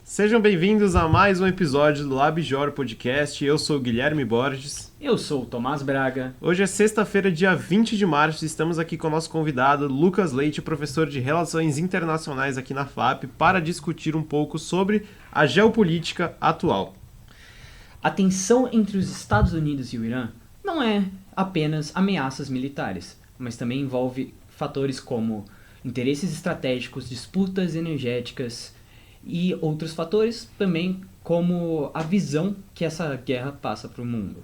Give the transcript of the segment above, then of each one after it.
Sejam bem-vindos a mais um episódio do LabJor Podcast. Eu sou o Guilherme Borges. Eu sou o Tomás Braga. Hoje é sexta-feira, dia 20 de março, e estamos aqui com o nosso convidado, Lucas Leite, professor de Relações Internacionais aqui na FAP, para discutir um pouco sobre a geopolítica atual. A tensão entre os Estados Unidos e o Irã não é apenas ameaças militares, mas também envolve fatores como interesses estratégicos, disputas energéticas e outros fatores também como a visão que essa guerra passa para o mundo.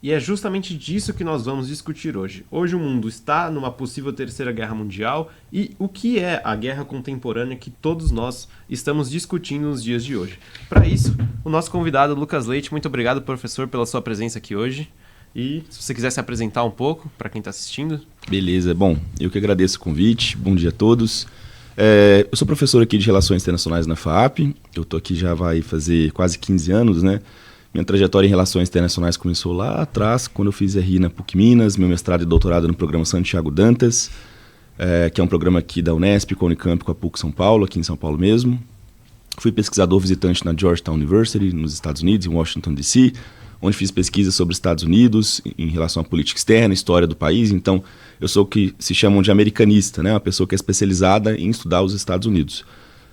E é justamente disso que nós vamos discutir hoje. Hoje o mundo está numa possível terceira guerra mundial e o que é a guerra contemporânea que todos nós estamos discutindo nos dias de hoje. Para isso, o nosso convidado Lucas Leite, muito obrigado, professor, pela sua presença aqui hoje. E se você quiser se apresentar um pouco para quem está assistindo. Beleza, bom, eu que agradeço o convite, bom dia a todos. Eu sou professor aqui de Relações Internacionais na FAP, eu estou aqui já vai fazer quase 15 anos, né? Minha trajetória em Relações Internacionais começou lá atrás, quando eu fiz RI na PUC Minas, meu mestrado e doutorado no programa Santiago Dantas, que é um programa aqui da Unesp, com a Unicamp, com a PUC São Paulo, aqui em São Paulo mesmo. Fui pesquisador visitante na Georgetown University, nos Estados Unidos, em Washington, D.C., onde fiz pesquisa sobre os Estados Unidos em relação à política externa, história do país. Então, eu sou o que se chamam de americanista, né? Uma pessoa que é especializada em estudar os Estados Unidos.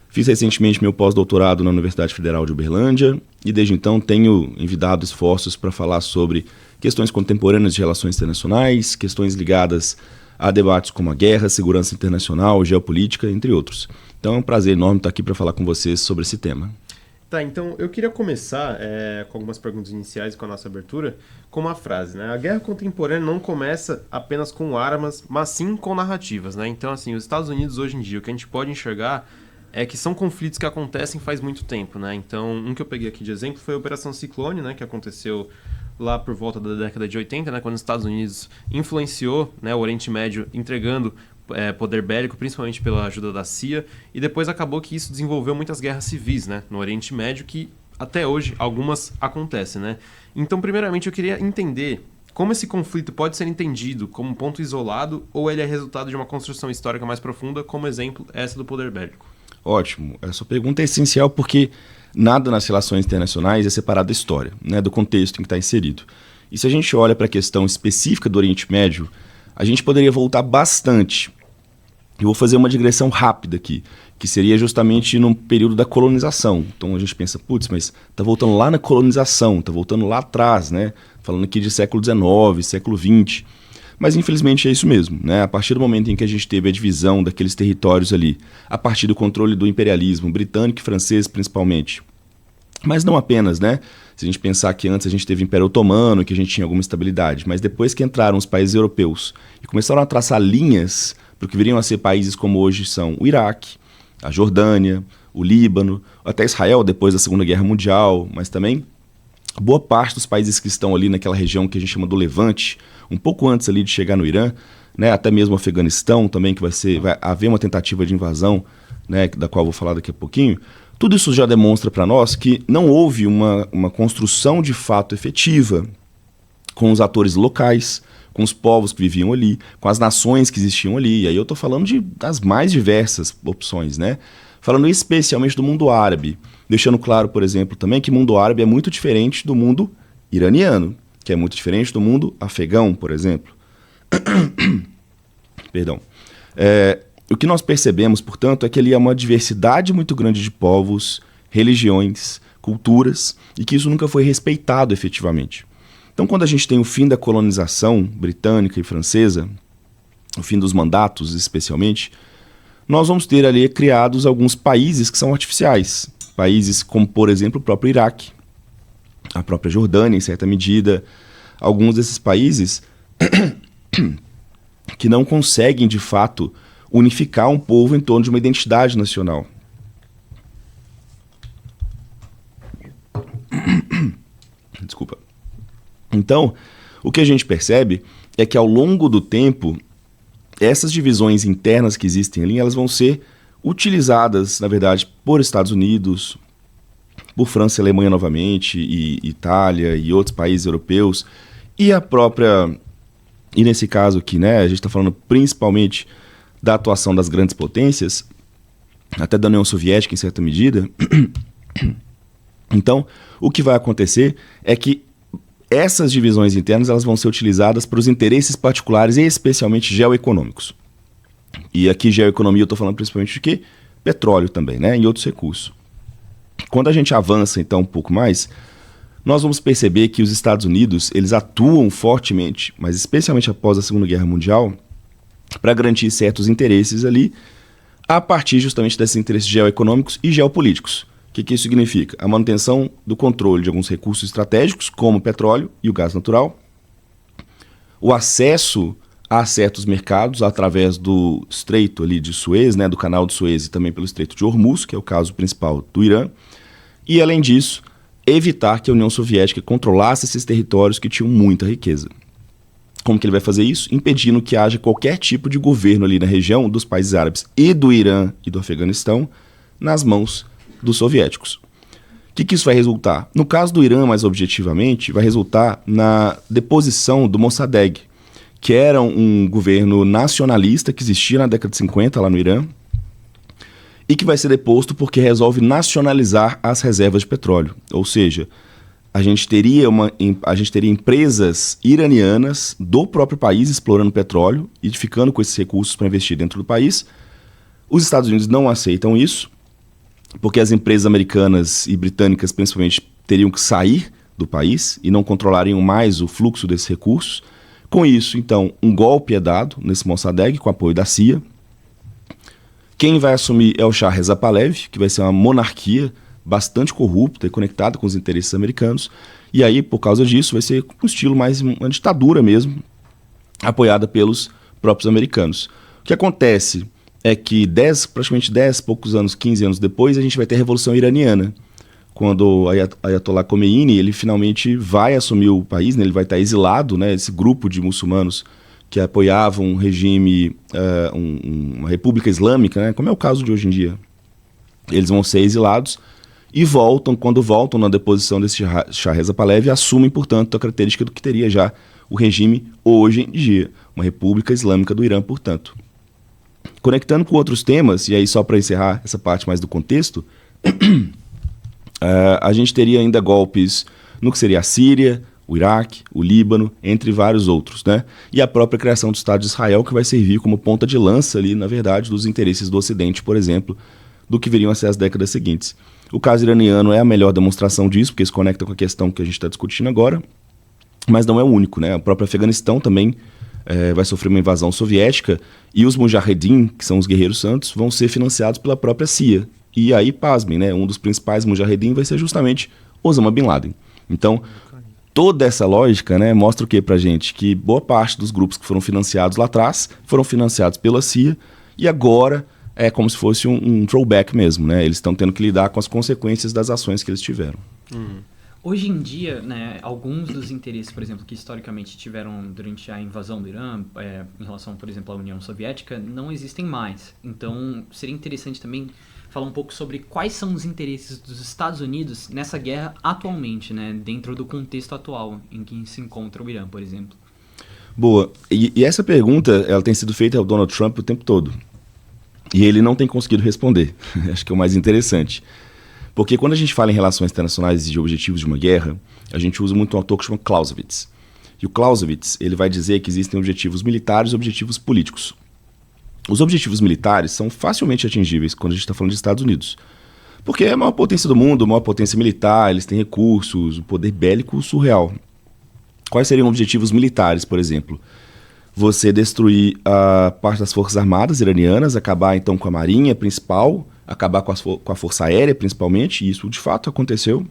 Fiz recentemente meu pós-doutorado na Universidade Federal de Uberlândia e desde então tenho envidado esforços para falar sobre questões contemporâneas de relações internacionais, questões ligadas a debates como a guerra, segurança internacional, geopolítica, entre outros. Então é um prazer enorme estar aqui para falar com vocês sobre esse tema. Tá, então eu queria começar com algumas perguntas iniciais com a nossa abertura, com uma frase, né? A guerra contemporânea não começa apenas com armas, mas sim com narrativas, né? Então, assim, os Estados Unidos hoje em dia, o que a gente pode enxergar é que são conflitos que acontecem faz muito tempo, né? Então, um que eu peguei aqui de exemplo foi a Operação Ciclone, né? Que aconteceu lá por volta da década de 80, né? Quando os Estados Unidos influenciou, né, o Oriente Médio entregando poder bélico, principalmente pela ajuda da CIA, e depois acabou que isso desenvolveu muitas guerras civis, né, no Oriente Médio, que até hoje algumas acontecem, né? Então, primeiramente, eu queria entender como esse conflito pode ser entendido como um ponto isolado ou ele é resultado de uma construção histórica mais profunda, como exemplo, essa do poder bélico. Ótimo. Essa pergunta é essencial porque nada nas relações internacionais é separado da história, né, do contexto em que está inserido. E se a gente olha para a questão específica do Oriente Médio, a gente poderia voltar bastante. Eu vou fazer uma digressão rápida aqui, que seria justamente no período da colonização. Então a gente pensa, putz, mas está voltando lá na colonização, está voltando lá atrás, né? Falando aqui de século XIX, século XX. Mas infelizmente é isso mesmo, né? A partir do momento em que a gente teve a divisão daqueles territórios ali, a partir do controle do imperialismo britânico e francês principalmente, mas não apenas, né? Se a gente pensar que antes a gente teve o Império Otomano, que a gente tinha alguma estabilidade, mas depois que entraram os países europeus e começaram a traçar linhas para o que viriam a ser países como hoje são o Iraque, a Jordânia, o Líbano, até Israel depois da Segunda Guerra Mundial, mas também boa parte dos países que estão ali naquela região que a gente chama do Levante, um pouco antes ali de chegar no Irã, né, até mesmo o Afeganistão também, que vai haver uma tentativa de invasão, né, da qual eu vou falar daqui a pouquinho. Tudo isso já demonstra para nós que não houve uma construção de fato efetiva com os atores locais, com os povos que viviam ali, com as nações que existiam ali. E aí eu estou falando das mais diversas opções, né? Falando especialmente do mundo árabe, deixando claro, por exemplo, também que o mundo árabe é muito diferente do mundo iraniano, que é muito diferente do mundo afegão, por exemplo. Perdão. O que nós percebemos, portanto, é que ali há uma diversidade muito grande de povos, religiões, culturas, e que isso nunca foi respeitado efetivamente. Então, quando a gente tem o fim da colonização britânica e francesa, o fim dos mandatos especialmente, nós vamos ter ali criados alguns países que são artificiais. Países como, por exemplo, o próprio Iraque, a própria Jordânia, em certa medida. Alguns desses países que não conseguem, de fato, unificar um povo em torno de uma identidade nacional. Desculpa. Então, o que a gente percebe é que ao longo do tempo, essas divisões internas que existem ali, elas vão ser utilizadas, na verdade, por Estados Unidos, por França e Alemanha novamente, e Itália e outros países europeus, e a própria... E nesse caso aqui, né, a gente está falando principalmente da atuação das grandes potências, até da União Soviética em certa medida, Então, o que vai acontecer é que essas divisões internas elas vão ser utilizadas para os interesses particulares e especialmente geoeconômicos. E aqui geoeconomia eu estou falando principalmente de quê? Petróleo também, né? E outros recursos. Quando a gente avança então um pouco mais, nós vamos perceber que os Estados Unidos eles atuam fortemente, mas especialmente após a Segunda Guerra Mundial, para garantir certos interesses ali, a partir justamente desses interesses geoeconômicos e geopolíticos. O que isso significa? A manutenção do controle de alguns recursos estratégicos, como o petróleo e o gás natural, o acesso a certos mercados através do Estreito ali de Suez, né, do Canal de Suez e também pelo Estreito de Hormuz, que é o caso principal do Irã, e além disso, evitar que a União Soviética controlasse esses territórios que tinham muita riqueza. Como que ele vai fazer isso? Impedindo que haja qualquer tipo de governo ali na região dos países árabes e do Irã e do Afeganistão nas mãos dos soviéticos. O que isso vai resultar? No caso do Irã, mais objetivamente, vai resultar na deposição do Mossadegh, que era um governo nacionalista que existia na década de 50 lá no Irã e que vai ser deposto porque resolve nacionalizar as reservas de petróleo. Ou seja, a gente teria empresas iranianas do próprio país explorando petróleo e ficando com esses recursos para investir dentro do país. Os Estados Unidos não aceitam isso, porque as empresas americanas e britânicas, principalmente, teriam que sair do país e não controlariam mais o fluxo desses recursos. Com isso, então, um golpe é dado nesse Mossadegh com apoio da CIA. Quem vai assumir é o Shah Reza Pahlavi, que vai ser uma monarquia bastante corrupta e conectada com os interesses americanos. E aí, por causa disso, vai ser um estilo mais uma ditadura mesmo, apoiada pelos próprios americanos. O que acontece é que praticamente 10, poucos anos, 15 anos depois, a gente vai ter a Revolução Iraniana, quando o Ayatollah Khomeini ele finalmente vai assumir o país, né, ele vai estar exilado, né, esse grupo de muçulmanos que apoiavam um regime, uma república islâmica, né, como é o caso de hoje em dia. Eles vão ser exilados e quando voltam na deposição desse Shah Reza Pahlavi, assumem, portanto, a característica do que teria já o regime hoje em dia, uma república islâmica do Irã, portanto. Conectando com outros temas, e aí só para encerrar essa parte mais do contexto, a gente teria ainda golpes no que seria a Síria, o Iraque, o Líbano, entre vários outros, né? E a própria criação do Estado de Israel, que vai servir como ponta de lança ali, na verdade, dos interesses do Ocidente, por exemplo, do que viriam a ser as décadas seguintes. O caso iraniano é a melhor demonstração disso, porque se conecta com a questão que a gente está discutindo agora, mas não é o único, né? O próprio Afeganistão também vai sofrer uma invasão soviética e os Mujahedin, que são os guerreiros santos, vão ser financiados pela própria CIA. E aí, pasmem, né? Um dos principais Mujahedin vai ser justamente Osama Bin Laden. Então, toda essa lógica, né, mostra o que pra gente? Que boa parte dos grupos que foram financiados lá atrás foram financiados pela CIA e agora é como se fosse um throwback mesmo, né? Eles estão tendo que lidar com as consequências das ações que eles tiveram. Hoje em dia, né, alguns dos interesses, por exemplo, que historicamente tiveram durante a invasão do Irã, em relação, por exemplo, à União Soviética, não existem mais. Então, seria interessante também falar um pouco sobre quais são os interesses dos Estados Unidos nessa guerra atualmente, né, dentro do contexto atual em que se encontra o Irã, por exemplo. Boa. E essa pergunta ela tem sido feita ao Donald Trump o tempo todo. E ele não tem conseguido responder. Acho que é o mais interessante. Porque quando a gente fala em relações internacionais e de objetivos de uma guerra, a gente usa muito um autor que chama Clausewitz. E o Clausewitz ele vai dizer que existem objetivos militares e objetivos políticos. Os objetivos militares são facilmente atingíveis quando a gente está falando de Estados Unidos. Porque é a maior potência do mundo, a maior potência militar, eles têm recursos, o poder bélico surreal. Quais seriam objetivos militares, por exemplo? Você destruir a parte das forças armadas iranianas, acabar então com a marinha principal, acabar com a força aérea principalmente, e isso de fato aconteceu.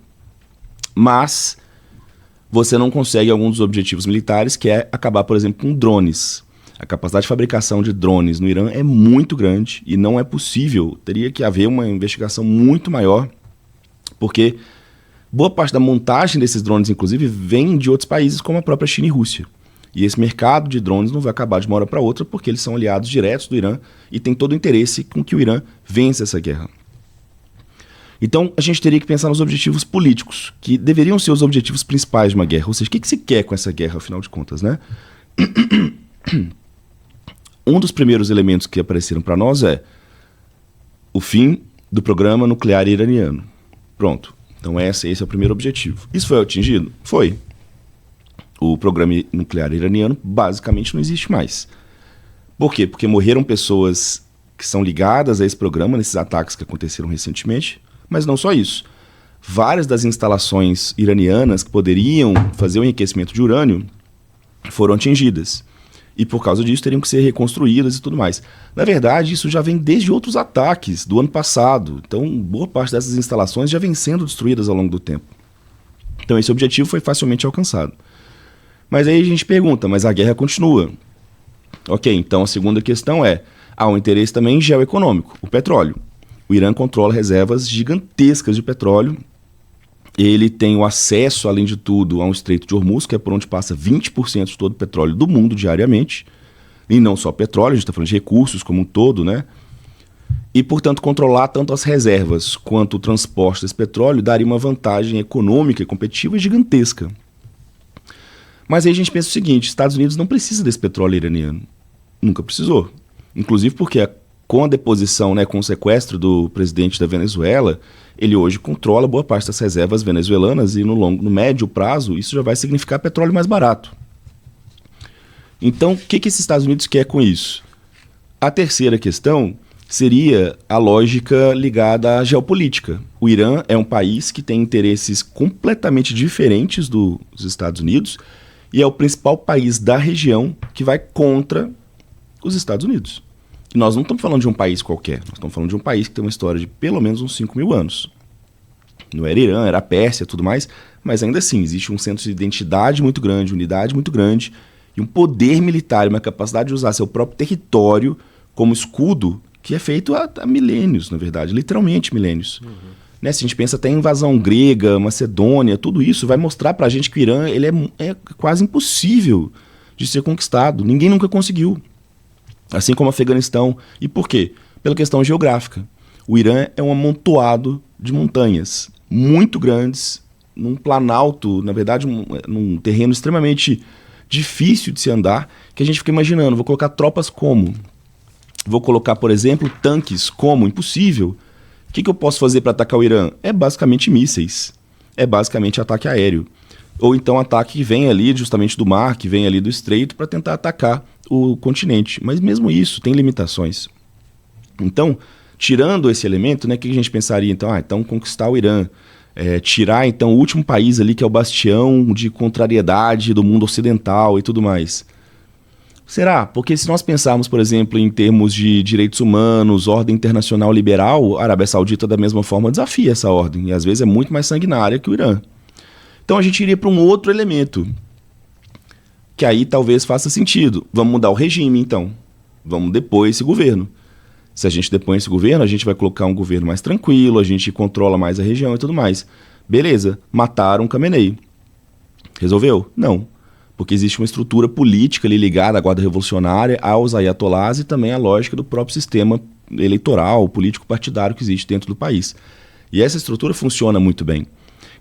Mas você não consegue alguns dos objetivos militares, que é acabar, por exemplo, com drones. A capacidade de fabricação de drones no Irã é muito grande e não é possível. Teria que haver uma investigação muito maior, porque boa parte da montagem desses drones, inclusive, vem de outros países como a própria China e Rússia. E esse mercado de drones não vai acabar de uma hora para outra, porque eles são aliados diretos do Irã e tem todo o interesse com que o Irã vença essa guerra. Então, a gente teria que pensar nos objetivos políticos, que deveriam ser os objetivos principais de uma guerra. Ou seja, o que se quer com essa guerra, afinal de contas, né? Um dos primeiros elementos que apareceram para nós é o fim do programa nuclear iraniano. Pronto. Então esse é o primeiro objetivo. Isso foi atingido? Foi. O programa nuclear iraniano basicamente não existe mais. Por quê? Porque morreram pessoas que são ligadas a esse programa, nesses ataques que aconteceram recentemente, mas não só isso. Várias das instalações iranianas que poderiam fazer o enriquecimento de urânio foram atingidas. E por causa disso teriam que ser reconstruídas e tudo mais. Na verdade, isso já vem desde outros ataques do ano passado. Então, boa parte dessas instalações já vem sendo destruídas ao longo do tempo. Então, esse objetivo foi facilmente alcançado. Mas aí a gente pergunta, mas a guerra continua. Ok, então a segunda questão é, há um interesse também geoeconômico, o petróleo. O Irã controla reservas gigantescas de petróleo. Ele tem o acesso, além de tudo, a um Estreito de Hormuz, que é por onde passa 20% de todo o petróleo do mundo diariamente. E não só petróleo, a gente está falando de recursos como um todo, né? E, portanto, controlar tanto as reservas quanto o transporte desse petróleo daria uma vantagem econômica e competitiva gigantesca. Mas aí a gente pensa o seguinte, Estados Unidos não precisa desse petróleo iraniano. Nunca precisou. Inclusive porque com a deposição, né, com o sequestro do presidente da Venezuela, ele hoje controla boa parte das reservas venezuelanas e no médio prazo isso já vai significar petróleo mais barato. Então, o que esses Estados Unidos quer com isso? A terceira questão seria a lógica ligada à geopolítica. O Irã é um país que tem interesses completamente diferentes dos Estados Unidos e é o principal país da região que vai contra os Estados Unidos. E nós não estamos falando de um país qualquer, nós estamos falando de um país que tem uma história de pelo menos uns 5.000 anos. Não era Irã, era a Pérsia e tudo mais, mas ainda assim existe um centro de identidade muito grande, unidade muito grande, e um poder militar, uma capacidade de usar seu próprio território como escudo, que é feito há milênios, na verdade, literalmente milênios. Né? Se a gente pensa até em invasão grega, Macedônia, tudo isso vai mostrar pra gente que o Irã ele é quase impossível de ser conquistado. Ninguém nunca conseguiu. Assim como o Afeganistão. E por quê? Pela questão geográfica. O Irã é um amontoado de montanhas muito grandes, num planalto, na verdade, num terreno extremamente difícil de se andar, que a gente fica imaginando, vou colocar tropas como? Vou colocar, por exemplo, tanques como? Impossível. O que eu posso fazer para atacar o Irã? É basicamente mísseis. É basicamente ataque aéreo. Ou então ataque que vem ali justamente do mar, que vem ali do estreito, para tentar atacar o continente. Mas mesmo isso tem limitações. Então, tirando esse elemento, né, o que a gente pensaria? Então conquistar o Irã. Tirar então o último país ali que é o bastião de contrariedade do mundo ocidental e tudo mais. Será? Porque se nós pensarmos, por exemplo, em termos de direitos humanos, ordem internacional liberal, a Arábia Saudita da mesma forma desafia essa ordem, e às vezes é muito mais sanguinária que o Irã. Então a gente iria para um outro elemento, que aí talvez faça sentido. Vamos mudar o regime então, vamos depor esse governo. Se a gente depõe esse governo, a gente vai colocar um governo mais tranquilo, a gente controla mais a região e tudo mais. Beleza, mataram Khamenei. Resolveu? Não. Porque existe uma estrutura política ali ligada à Guarda Revolucionária, aos ayatolás e também à lógica do próprio sistema eleitoral, político partidário que existe dentro do país. E essa estrutura funciona muito bem.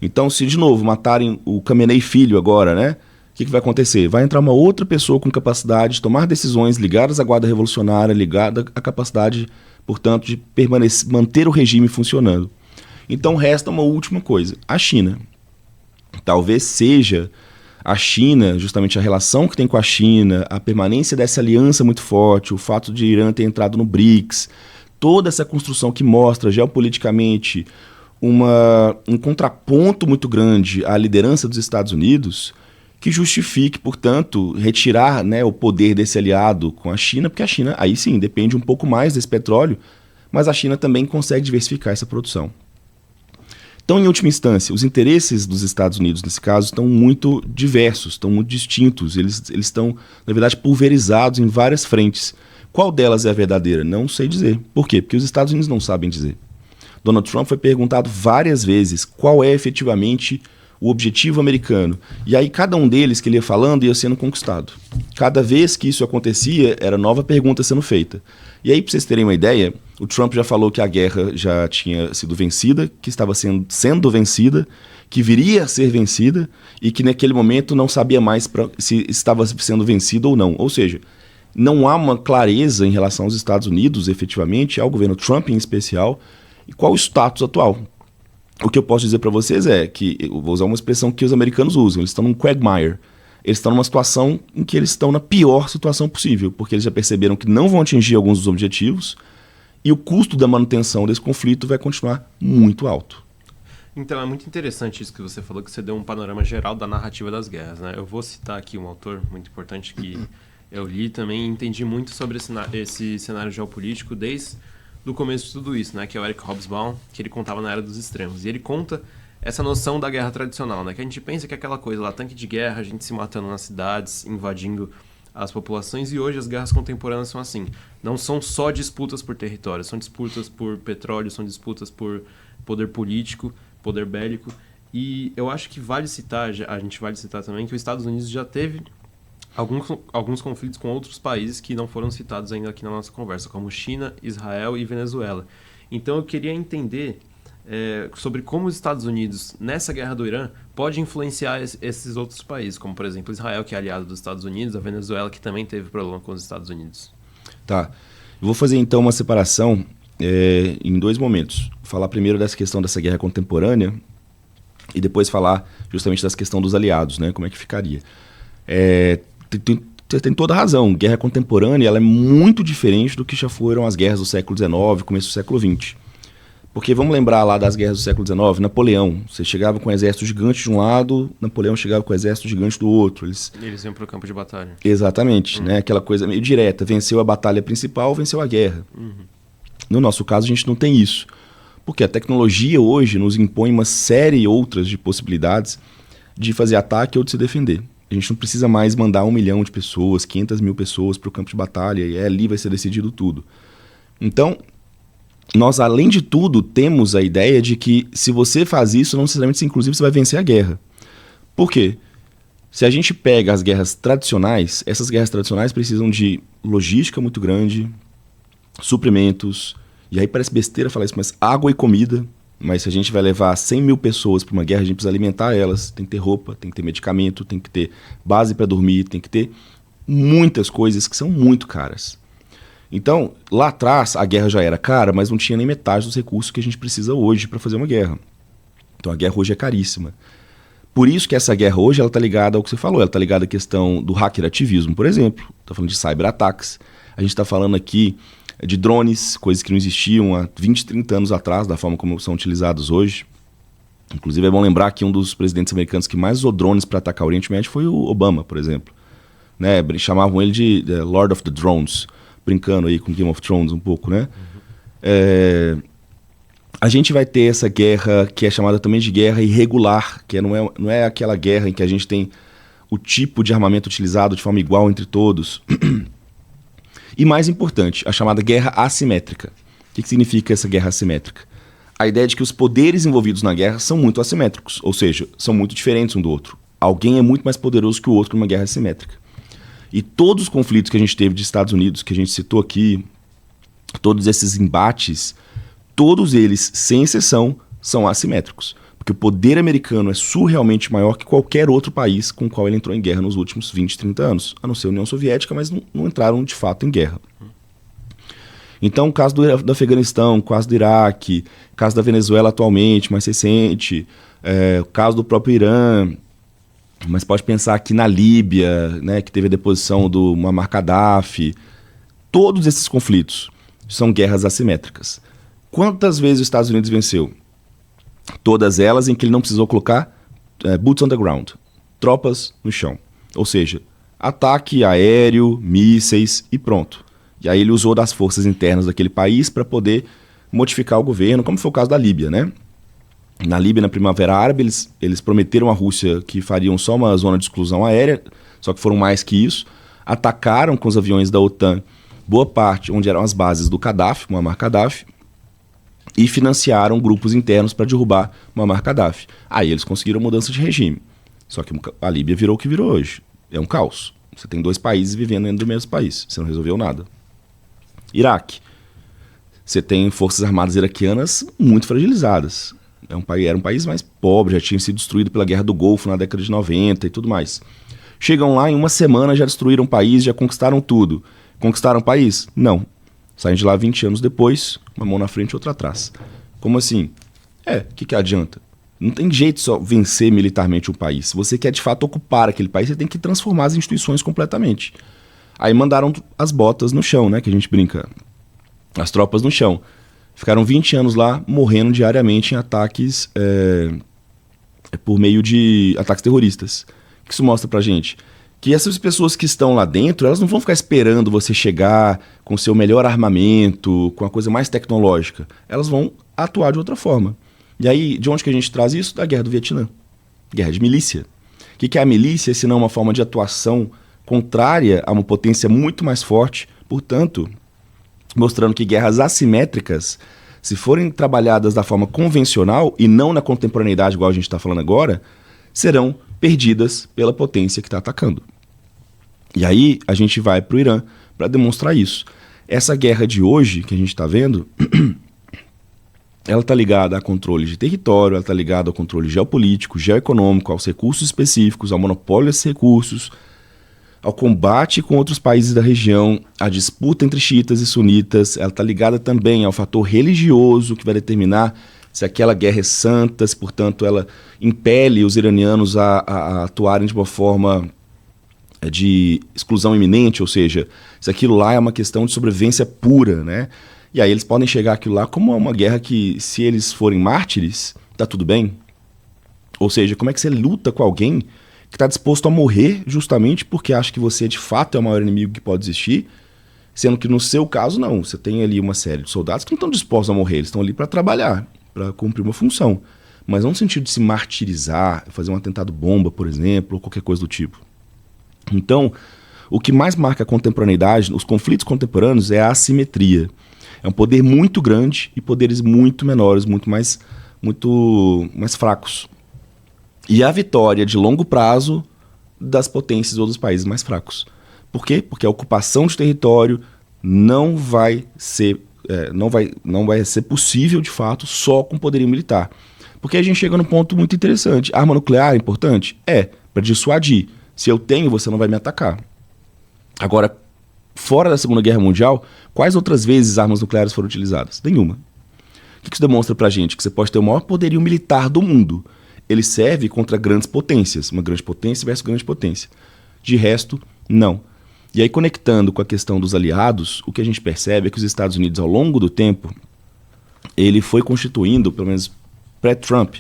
Então, se de novo matarem o Khamenei filho agora, né? O que vai acontecer? Vai entrar uma outra pessoa com capacidade de tomar decisões ligadas à Guarda Revolucionária, ligada à capacidade, portanto, de manter o regime funcionando. Então resta uma última coisa, a China. Talvez seja a China, justamente a relação que tem com a China, a permanência dessa aliança muito forte, o fato de Irã ter entrado no BRICS, toda essa construção que mostra geopoliticamente um contraponto muito grande à liderança dos Estados Unidos, que justifique, portanto, retirar, né, o poder desse aliado com a China, porque a China, aí sim, depende um pouco mais desse petróleo, mas a China também consegue diversificar essa produção. Então, em última instância, os interesses dos Estados Unidos, nesse caso, estão muito diversos, estão muito distintos, eles estão, na verdade, pulverizados em várias frentes. Qual delas é a verdadeira? Não sei dizer. Por quê? Porque os Estados Unidos não sabem dizer. Donald Trump foi perguntado várias vezes qual é efetivamente o objetivo americano. E aí cada um deles que ele ia falando ia sendo conquistado. Cada vez que isso acontecia, era nova pergunta sendo feita. E aí, para vocês terem uma ideia, o Trump já falou que a guerra já tinha sido vencida, que estava sendo vencida, que viria a ser vencida e que naquele momento não sabia mais se estava sendo vencida ou não. Ou seja, não há uma clareza em relação aos Estados Unidos, efetivamente, ao governo Trump em especial, e qual o status atual. o que eu posso dizer para vocês é que, eu vou usar uma expressão que os americanos usam, eles estão num quagmire. Eles estão numa situação em que eles estão na pior situação possível, porque eles já perceberam que não vão atingir alguns dos objetivos e o custo da manutenção desse conflito vai continuar muito alto. Então, é muito interessante isso que você falou, que você deu um panorama geral da narrativa das guerras, né? Eu vou citar aqui um autor muito importante que eu li também e entendi muito sobre esse cenário geopolítico desde o começo de tudo isso, né? Que é o Eric Hobsbawm, que ele contava na Era dos Extremos. E ele conta essa noção da guerra tradicional, né? Que a gente pensa que é aquela coisa lá, tanque de guerra, a gente se matando nas cidades, invadindo as populações, e hoje as guerras contemporâneas são assim. Não são só disputas por território, são disputas por petróleo, são disputas por poder político, poder bélico. E eu acho que vale citar, a gente vale citar também, que os Estados Unidos já teve alguns conflitos com outros países que não foram citados ainda aqui na nossa conversa, como China, Israel e Venezuela. Então eu queria entender sobre como os Estados Unidos, nessa guerra do Irã, pode influenciar esses outros países, como, por exemplo, Israel, que é aliado dos Estados Unidos, a Venezuela, que também teve problema com os Estados Unidos. Tá. Eu vou fazer, então, uma separação em dois momentos. Falar primeiro dessa questão dessa guerra contemporânea e depois falar justamente dessa questão dos aliados, né? Como é que ficaria. Tem toda a razão. Guerra contemporânea ela é muito diferente do que já foram as guerras do século XIX, começo do século XX. Porque vamos lembrar lá das guerras do século XIX, Napoleão. Você chegava com um exército gigante de um lado, Napoleão chegava com um exército gigante do outro. Eles iam para o campo de batalha. Exatamente, né? Aquela coisa meio direta. Venceu a batalha principal, venceu a guerra. No nosso caso, a gente não tem isso. Porque a tecnologia hoje nos impõe uma série outras de possibilidades de fazer ataque ou de se defender. A gente não precisa mais mandar 1 milhão de pessoas, 500 mil pessoas para o campo de batalha e ali vai ser decidido tudo. Então, nós, além de tudo, temos a ideia de que se você faz isso, não necessariamente, inclusive, você vai vencer a guerra. Por quê? Se a gente pega as guerras tradicionais, essas guerras tradicionais precisam de logística muito grande, suprimentos, e aí parece besteira falar isso, mas água e comida. Mas se a gente vai levar 100 mil pessoas para uma guerra, a gente precisa alimentar elas, tem que ter roupa, tem que ter medicamento, tem que ter base para dormir, tem que ter muitas coisas que são muito caras. Então, lá atrás, a guerra já era cara, mas não tinha nem metade dos recursos que a gente precisa hoje para fazer uma guerra. Então, a guerra hoje é caríssima. Por isso que essa guerra hoje está ligada ao que você falou, ela está ligada à questão do hackerativismo, por exemplo. Está falando de cyberataques. A gente está falando aqui de drones, coisas que não existiam há 20, 30 anos atrás, da forma como são utilizados hoje. Inclusive, é bom lembrar que um dos presidentes americanos que mais usou drones para atacar o Oriente Médio foi o Obama, por exemplo. Né? Chamavam ele de Lord of the Drones, brincando aí com Game of Thrones um pouco, né? A gente vai ter essa guerra que é chamada também de guerra irregular, que não é aquela guerra em que a gente tem o tipo de armamento utilizado de forma igual entre todos. E mais importante, a chamada guerra assimétrica. O que significa essa guerra assimétrica? A ideia de que os poderes envolvidos na guerra são muito assimétricos, ou seja, são muito diferentes um do outro. Alguém é muito mais poderoso que o outro numa guerra assimétrica. E todos os conflitos que a gente teve de Estados Unidos, que a gente citou aqui, todos esses embates, todos eles, sem exceção, são assimétricos. Porque o poder americano é surrealmente maior que qualquer outro país com o qual ele entrou em guerra nos últimos 20, 30 anos. A não ser a União Soviética, mas não entraram de fato em guerra. Então, o caso do Afeganistão, o caso do Iraque, o caso da Venezuela atualmente, mais recente, o caso do próprio Irã, mas pode pensar aqui na Líbia, né, que teve a deposição do Muammar Gaddafi. Todos esses conflitos são guerras assimétricas. Quantas vezes os Estados Unidos venceu? Todas elas em que ele não precisou colocar boots on the ground, tropas no chão. Ou seja, ataque aéreo, mísseis e pronto. E aí ele usou das forças internas daquele país para poder modificar o governo, como foi o caso da Líbia, né? Na Líbia, na Primavera Árabe, eles prometeram à Rússia que fariam só uma zona de exclusão aérea, só que foram mais que isso. Atacaram com os aviões da OTAN boa parte onde eram as bases do Gaddafi, Muammar Gaddafi, e financiaram grupos internos para derrubar Muammar Gaddafi. Aí eles conseguiram mudança de regime. Só que a Líbia virou o que virou hoje. É um caos. Você tem 2 países vivendo dentro do mesmo país. Você não resolveu nada. Iraque. Você tem forças armadas iraquianas muito fragilizadas. Era um país mais pobre, já tinha sido destruído pela Guerra do Golfo na década de 90 e tudo mais. Chegam lá, em uma semana já destruíram o país, já conquistaram tudo. Conquistaram o país? Não. Saem de lá 20 anos depois, uma mão na frente e outra atrás. Como assim? O que adianta? Não tem jeito só vencer militarmente um país. Se você quer de fato ocupar aquele país, você tem que transformar as instituições completamente. Aí mandaram as botas no chão, né? Que a gente brinca. As tropas no chão. Ficaram 20 anos lá, morrendo diariamente em ataques por meio de ataques terroristas. O que isso mostra pra gente? Que essas pessoas que estão lá dentro, elas não vão ficar esperando você chegar com o seu melhor armamento, com a coisa mais tecnológica. Elas vão atuar de outra forma. E aí, de onde que a gente traz isso? Da Guerra do Vietnã. Guerra de milícia. O que é a milícia, se não uma forma de atuação contrária a uma potência muito mais forte? Portanto, mostrando que guerras assimétricas, se forem trabalhadas da forma convencional e não na contemporaneidade, igual a gente está falando agora, serão perdidas pela potência que está atacando. E aí a gente vai para o Irã para demonstrar isso. Essa guerra de hoje que a gente está vendo, ela está ligada a controle de território, ela está ligada ao controle geopolítico, geoeconômico, aos recursos específicos, ao monopólio desses recursos, ao combate com outros países da região, à disputa entre xiitas e sunitas. Ela está ligada também ao fator religioso, que vai determinar se aquela guerra é santa, se, portanto, ela impele os iranianos a atuarem de uma forma de exclusão iminente, ou seja, se aquilo lá é uma questão de sobrevivência pura, né? E aí eles podem chegar aquilo lá como uma guerra que, se eles forem mártires, tá tudo bem. Ou seja, como é que você luta com alguém que está disposto a morrer justamente porque acha que você de fato é o maior inimigo que pode existir, sendo que no seu caso não, você tem ali uma série de soldados que não estão dispostos a morrer, eles estão ali para trabalhar, para cumprir uma função, mas não no sentido de se martirizar, fazer um atentado bomba, por exemplo, ou qualquer coisa do tipo. Então, o que mais marca a contemporaneidade, os conflitos contemporâneos, é a assimetria. É um poder muito grande e poderes muito menores, muito mais fracos. E a vitória de longo prazo das potências ou dos países mais fracos. Por quê? Porque a ocupação de território não vai ser possível, de fato, só com poderio militar. Porque a gente chega num ponto muito interessante. Arma nuclear é importante? É, para dissuadir. Se eu tenho, você não vai me atacar. Agora, fora da Segunda Guerra Mundial, quais outras vezes armas nucleares foram utilizadas? Nenhuma. O que isso demonstra pra gente? Que você pode ter o maior poderio militar do mundo. Ele serve contra grandes potências. Uma grande potência versus grande potência. De resto, não. E aí, conectando com a questão dos aliados, o que a gente percebe é que os Estados Unidos, ao longo do tempo, ele foi constituindo, pelo menos pré-Trump,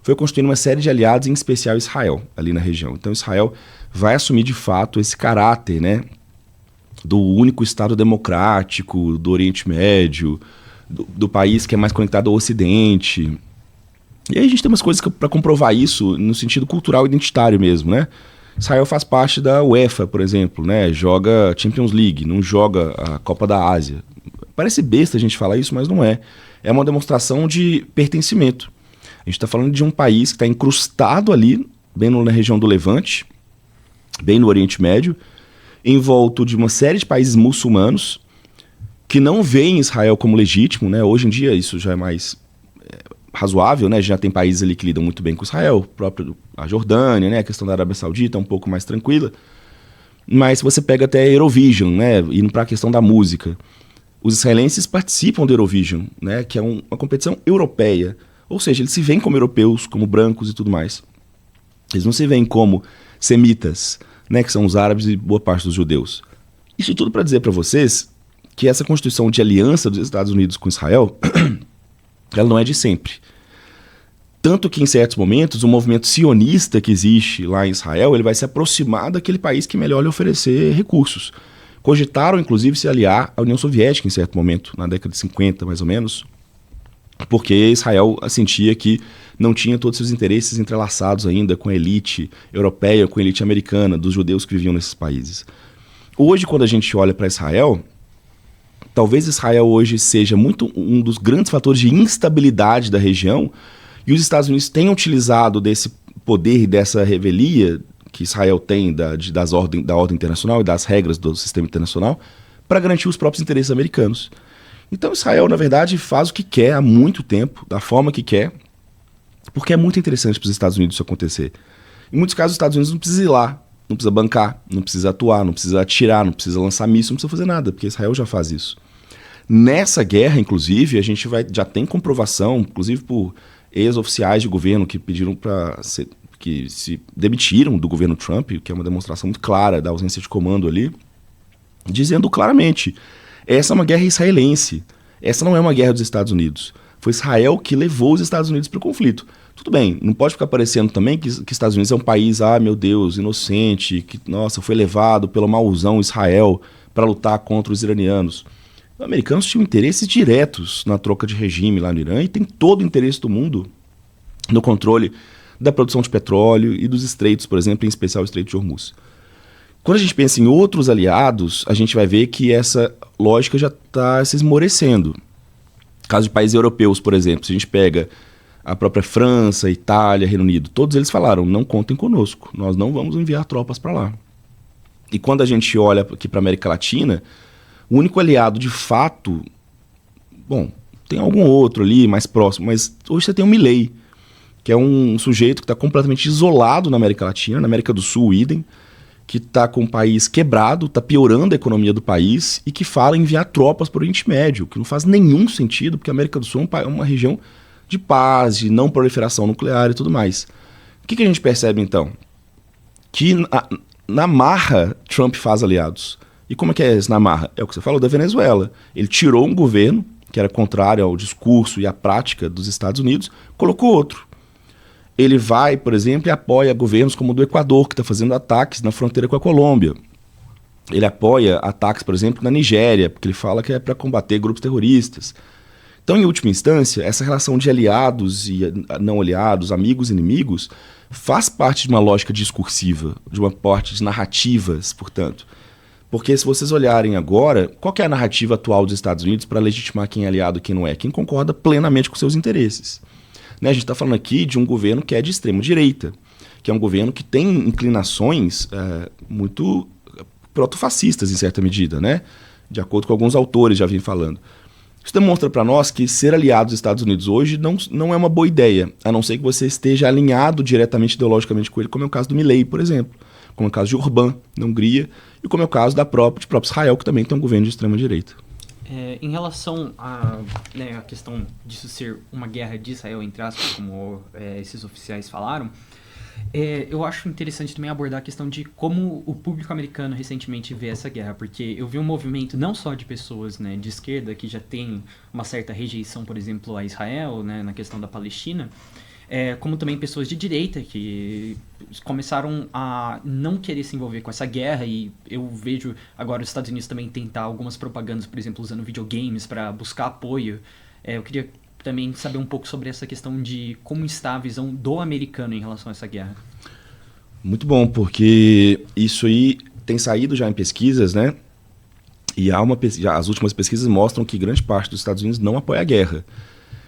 foi constituindo uma série de aliados, em especial Israel, ali na região. Então, Israel vai assumir, de fato, esse caráter, né, do único Estado democrático do Oriente Médio, do país que é mais conectado ao Ocidente. E aí a gente tem umas coisas para comprovar isso no sentido cultural e identitário mesmo, né? Israel faz parte da UEFA, por exemplo, né? Joga Champions League, não joga a Copa da Ásia. Parece besta a gente falar isso, mas não é. É uma demonstração de pertencimento. A gente está falando de um país que está incrustado ali, bem na região do Levante, bem no Oriente Médio, envolto de uma série de países muçulmanos que não veem Israel como legítimo, né? Hoje em dia isso já é mais razoável, né? Já tem países ali que lidam muito bem com Israel, próprio a Jordânia, né? A questão da Arábia Saudita é um pouco mais tranquila. Mas se você pega até Eurovision, né? Indo para a questão da música, os israelenses participam do Eurovision, né? Que é uma competição europeia. Ou seja, eles se veem como europeus, como brancos e tudo mais. Eles não se veem como semitas, né? Que são os árabes e boa parte dos judeus. Isso tudo para dizer para vocês que essa constituição de aliança dos Estados Unidos com Israel ela não é de sempre. Tanto que, em certos momentos, o movimento sionista que existe lá em Israel, ele vai se aproximar daquele país que melhor lhe oferecer recursos. Cogitaram, inclusive, se aliar à União Soviética em certo momento, na década de 50, mais ou menos, porque Israel sentia que não tinha todos os seus interesses entrelaçados ainda com a elite europeia, com a elite americana, dos judeus que viviam nesses países. Hoje, quando a gente olha para Israel, talvez Israel hoje seja muito um dos grandes fatores de instabilidade da região, e os Estados Unidos têm utilizado desse poder e dessa revelia que Israel tem da ordem internacional e das regras do sistema internacional para garantir os próprios interesses americanos. Então Israel, na verdade, faz o que quer há muito tempo, da forma que quer, porque é muito interessante para os Estados Unidos isso acontecer. Em muitos casos, os Estados Unidos não precisam ir lá, não precisa bancar, não precisa atuar, não precisa atirar, não precisa lançar míssil, não precisa fazer nada, porque Israel já faz isso. Nessa guerra, inclusive, a gente já tem comprovação, inclusive por ex-oficiais de governo que pediram que se demitiram do governo Trump, que é uma demonstração muito clara da ausência de comando ali, dizendo claramente, essa é uma guerra israelense, essa não é uma guerra dos Estados Unidos. Foi Israel que levou os Estados Unidos para o conflito. Tudo bem, não pode ficar parecendo também que Estados Unidos é um país, meu Deus, inocente, que, nossa, foi levado pelo mauzão Israel para lutar contra os iranianos. Os americanos tinham interesses diretos na troca de regime lá no Irã e tem todo o interesse do mundo no controle da produção de petróleo e dos estreitos, por exemplo, em especial o Estreito de Hormuz. Quando a gente pensa em outros aliados, a gente vai ver que essa lógica já está se esmorecendo. Caso de países europeus, por exemplo, se a gente pega a própria França, Itália, Reino Unido, todos eles falaram, não contem conosco, nós não vamos enviar tropas para lá. E quando a gente olha aqui para a América Latina, o único aliado de fato, bom, tem algum outro ali mais próximo, mas hoje você tem o Milei, que é um sujeito que está completamente isolado na América Latina, na América do Sul, idem, que está com o país quebrado, está piorando a economia do país e que fala em enviar tropas para o Oriente Médio, que não faz nenhum sentido, porque a América do Sul é uma região de paz, de não proliferação nuclear e tudo mais. O que a gente percebe, então? Que na marra, Trump faz aliados. E como é que é isso na marra? É o que você falou da Venezuela. Ele tirou um governo que era contrário ao discurso e à prática dos Estados Unidos, colocou outro. Ele vai, por exemplo, e apoia governos como o do Equador, que está fazendo ataques na fronteira com a Colômbia. Ele apoia ataques, por exemplo, na Nigéria, porque ele fala que é para combater grupos terroristas. Então, em última instância, essa relação de aliados e não aliados, amigos e inimigos, faz parte de uma lógica discursiva, de uma parte de narrativas, portanto. Porque se vocês olharem agora, qual que é a narrativa atual dos Estados Unidos para legitimar quem é aliado e quem não é? Quem concorda plenamente com seus interesses. Né? A gente está falando aqui de um governo que é de extrema direita, que é um governo que tem inclinações muito protofascistas, em certa medida, né? De acordo com alguns autores já vêm falando. Isso demonstra para nós que ser aliado dos Estados Unidos hoje não é uma boa ideia, a não ser que você esteja alinhado diretamente ideologicamente com ele, como é o caso do Milei, por exemplo, como é o caso de Orbán, na Hungria, e como é o caso de próprio Israel, que também tem um governo de extrema-direita. Em relação à a questão disso ser uma guerra de Israel, entre aspas, como esses oficiais falaram, eu acho interessante também abordar a questão de como o público americano recentemente vê essa guerra, porque eu vi um movimento não só de pessoas de esquerda que já tem uma certa rejeição, por exemplo, a Israel, na questão da Palestina, como também pessoas de direita que começaram a não querer se envolver com essa guerra, e eu vejo agora os Estados Unidos também tentar algumas propagandas, por exemplo, usando videogames para buscar apoio. Eu queria também saber um pouco sobre essa questão de como está a visão do americano em relação a essa guerra. Muito bom, porque isso aí tem saído já em pesquisas, né? E as últimas pesquisas mostram que grande parte dos Estados Unidos não apoia a guerra.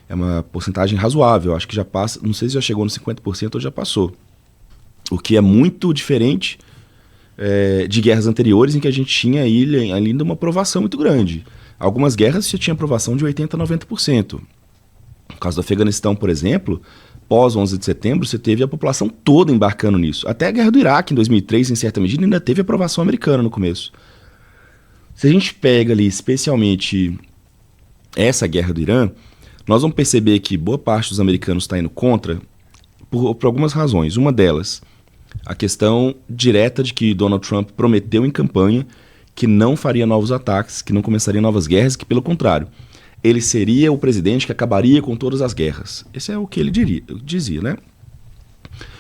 É uma porcentagem razoável, acho que já passa, não sei se já chegou nos 50% ou já passou. O que é muito diferente de guerras anteriores em que a gente tinha ainda uma aprovação muito grande. Algumas guerras já tinha aprovação de 80% a 90%. No caso do Afeganistão, por exemplo, pós 11 de setembro, você teve a população toda embarcando nisso. Até a guerra do Iraque, em 2003, em certa medida, ainda teve aprovação americana no começo. Se a gente pega ali, especialmente essa guerra do Irã, nós vamos perceber que boa parte dos americanos está indo contra por algumas razões. Uma delas, a questão direta de que Donald Trump prometeu em campanha que não faria novos ataques, que não começaria novas guerras, que pelo contrário, ele seria o presidente que acabaria com todas as guerras. Esse é o que ele dizia, né?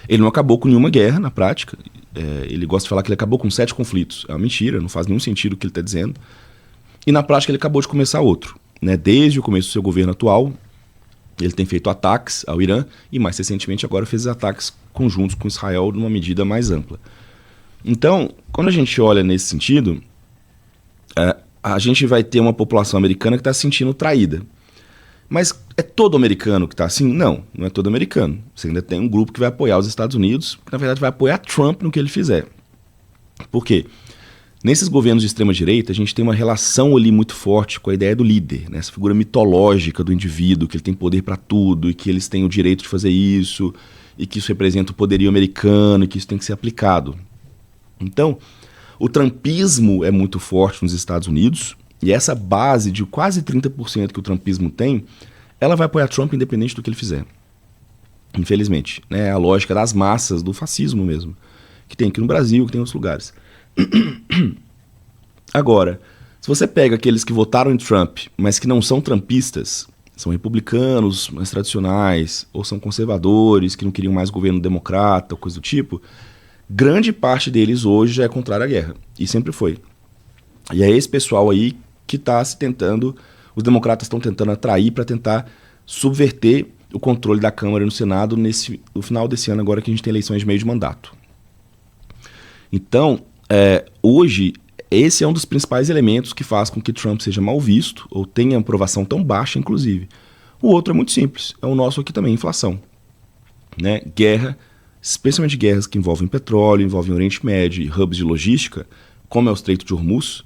Ele não acabou com nenhuma guerra na prática. Ele gosta de falar que ele acabou com 7 conflitos. É uma mentira, não faz nenhum sentido o que ele está dizendo. E na prática ele acabou de começar outro. Né? Desde o começo do seu governo atual, ele tem feito ataques ao Irã e mais recentemente agora fez ataques conjuntos com Israel numa medida mais ampla. Então, quando a gente olha nesse sentido, a gente vai ter uma população americana que está se sentindo traída. Mas é todo americano que está assim? Não, não é todo americano. Você ainda tem um grupo que vai apoiar os Estados Unidos, que na verdade vai apoiar Trump no que ele fizer. Por quê? Nesses governos de extrema-direita, a gente tem uma relação ali muito forte com a ideia do líder, né? Essa figura mitológica do indivíduo, que ele tem poder para tudo, e que eles têm o direito de fazer isso, e que isso representa o poderio americano, e que isso tem que ser aplicado. Então, o trumpismo é muito forte nos Estados Unidos, e essa base de quase 30% que o trumpismo tem, ela vai apoiar Trump independente do que ele fizer. infelizmente. É a lógica das massas, do fascismo mesmo, que tem aqui no Brasil, que tem em outros lugares. Agora, se você pega aqueles que votaram em Trump, mas que não são trumpistas, são republicanos mais tradicionais, ou são conservadores, que não queriam mais governo democrata, ou coisa do tipo, grande parte deles hoje já é contrário à guerra. E sempre foi. E é esse pessoal aí que está se tentando, os democratas estão tentando atrair para tentar subverter o controle da Câmara e no Senado no final desse ano, agora que a gente tem eleições de meio de mandato. Então, hoje, esse é um dos principais elementos que faz com que Trump seja mal visto, ou tenha aprovação tão baixa, inclusive. O outro é muito simples, é o nosso aqui também, inflação. Né? Guerra, especialmente guerras que envolvem petróleo, envolvem Oriente Médio e hubs de logística, como é o Estreito de Hormuz,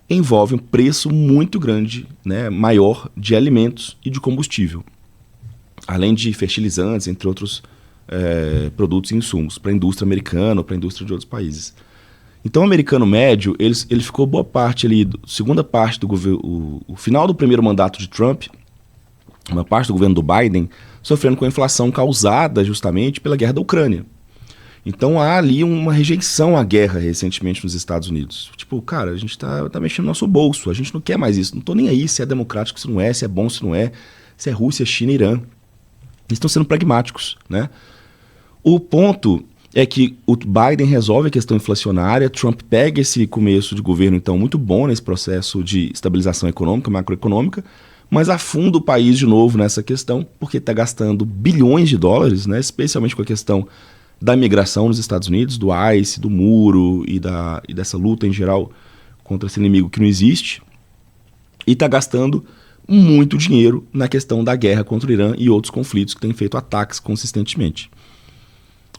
envolve um preço muito grande, né, maior de alimentos e de combustível, além de fertilizantes, entre outros produtos e insumos, para a indústria americana ou para a indústria de outros países. Então o americano médio, ele ficou boa parte ali, segunda parte do governo, o final do primeiro mandato de Trump, uma parte do governo do Biden, sofrendo com a inflação causada justamente pela guerra da Ucrânia. Então há ali uma rejeição à guerra recentemente nos Estados Unidos. Tipo, cara, a gente tá mexendo no nosso bolso, a gente não quer mais isso, não tô nem aí se é democrático, se não é, se é bom, se não é, se é Rússia, China, Irã. Eles estão sendo pragmáticos, né? O ponto é que o Biden resolve a questão inflacionária, Trump pega esse começo de governo, então, muito bom nesse processo de estabilização econômica, macroeconômica, mas afunda o país de novo nessa questão, porque está gastando bilhões de dólares, né, especialmente com a questão da migração nos Estados Unidos, do ICE, do muro e dessa luta em geral contra esse inimigo que não existe, e está gastando muito dinheiro na questão da guerra contra o Irã e outros conflitos que têm feito ataques consistentemente.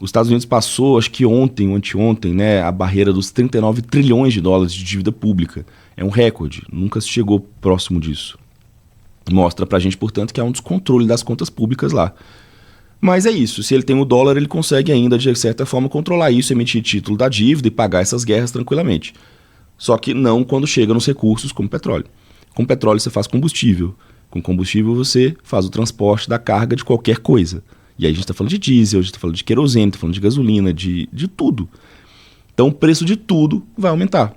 Os Estados Unidos passou, acho que ontem ou anteontem, né, a barreira dos 39 trilhões de dólares de dívida pública. É um recorde, nunca se chegou próximo disso. Mostra pra gente, portanto, que há um descontrole das contas públicas lá. Mas é isso, se ele tem o dólar, ele consegue ainda, de certa forma, controlar isso, emitir título da dívida e pagar essas guerras tranquilamente. Só que não quando chega nos recursos como petróleo. Com petróleo você faz combustível. Com combustível você faz o transporte da carga de qualquer coisa. E aí a gente está falando de diesel, a gente está falando de querosene, está falando de gasolina, de tudo. Então o preço de tudo vai aumentar.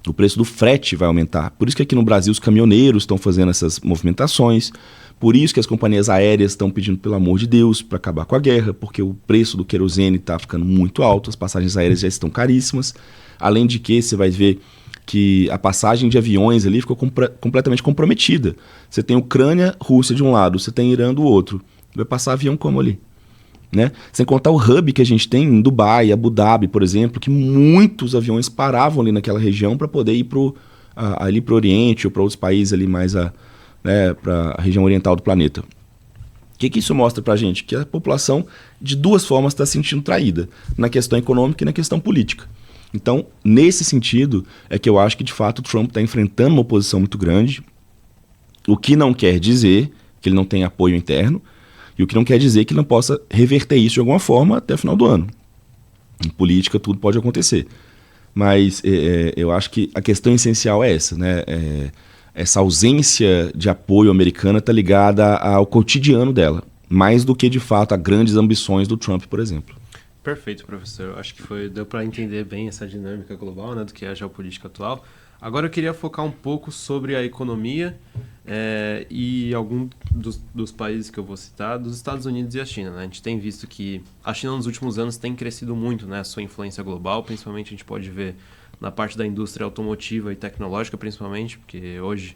O preço do frete vai aumentar. Por isso que aqui no Brasil os caminhoneiros estão fazendo essas movimentações. Por isso que as companhias aéreas estão pedindo, pelo amor de Deus, para acabar com a guerra, porque o preço do querosene está ficando muito alto, as passagens aéreas já estão caríssimas. Além de que você vai ver que a passagem de aviões ali ficou completamente comprometida. Você tem Ucrânia, Rússia de um lado, você tem Irã do outro. Vai passar avião como ali? Né? Sem contar o hub que a gente tem em Dubai, Abu Dhabi, por exemplo, que muitos aviões paravam ali naquela região para poder ir ali para o Oriente ou para outros países ali mais para a região oriental do planeta. O que isso mostra para a gente? Que a população, de duas formas, está se sentindo traída, na questão econômica e na questão política. Então, nesse sentido, é que eu acho que, de fato, o Trump está enfrentando uma oposição muito grande, o que não quer dizer que ele não tem apoio interno, e o que não quer dizer que ele não possa reverter isso de alguma forma até o final do ano. Em política, tudo pode acontecer. Mas eu acho que a questão essencial é essa, né? Essa ausência de apoio americana está ligada ao cotidiano dela, mais do que, de fato, a grandes ambições do Trump, por exemplo. Perfeito, professor. Acho que deu para entender bem essa dinâmica global, né, do que é a geopolítica atual. Agora eu queria focar um pouco sobre a economia e algum dos países que eu vou citar, dos Estados Unidos e a China. Né? A gente tem visto que a China nos últimos anos tem crescido muito, né, a sua influência global, principalmente a gente pode ver na parte da indústria automotiva e tecnológica, principalmente, porque hoje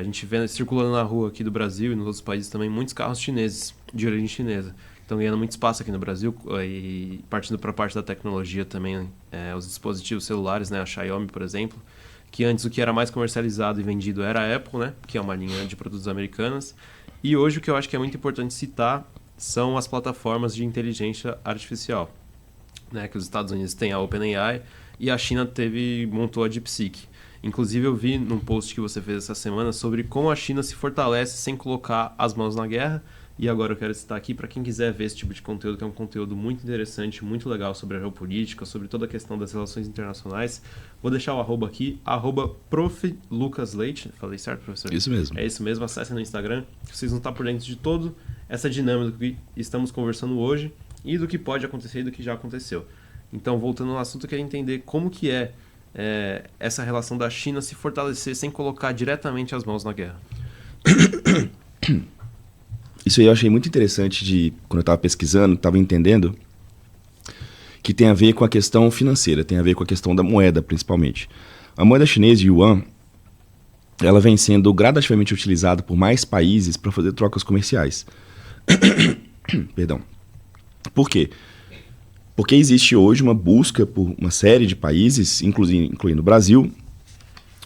a gente vê circulando na rua aqui do Brasil e nos outros países também muitos carros chineses, de origem chinesa. Estão ganhando muito espaço aqui no Brasil e partindo para a parte da tecnologia também, os dispositivos celulares, né, a Xiaomi, por exemplo, que antes o que era mais comercializado e vendido era a Apple, né, que é uma linha de produtos americanas, e hoje o que eu acho que é muito importante citar são as plataformas de inteligência artificial, né, que os Estados Unidos têm a OpenAI e a China montou a DeepSeek. Inclusive eu vi num post que você fez essa semana sobre como a China se fortalece sem colocar as mãos na guerra. E agora eu quero citar aqui para quem quiser ver esse tipo de conteúdo, que é um conteúdo muito interessante, muito legal sobre a geopolítica, sobre toda a questão das relações internacionais. Vou deixar o arroba aqui, @proflucasleite. Falei certo, professor? Isso mesmo. É isso mesmo, acessem no Instagram. Se vocês não estão por dentro de todo, essa dinâmica do que estamos conversando hoje e do que pode acontecer e do que já aconteceu. Então, voltando ao assunto, eu queria entender como que essa relação da China se fortalecer sem colocar diretamente as mãos na guerra. Isso aí eu achei muito interessante quando eu estava pesquisando, estava entendendo, que tem a ver com a questão financeira, tem a ver com a questão da moeda, principalmente. A moeda chinesa, yuan, ela vem sendo gradativamente utilizada por mais países para fazer trocas comerciais. Perdão. Por quê? Porque existe hoje uma busca por uma série de países, incluindo o Brasil,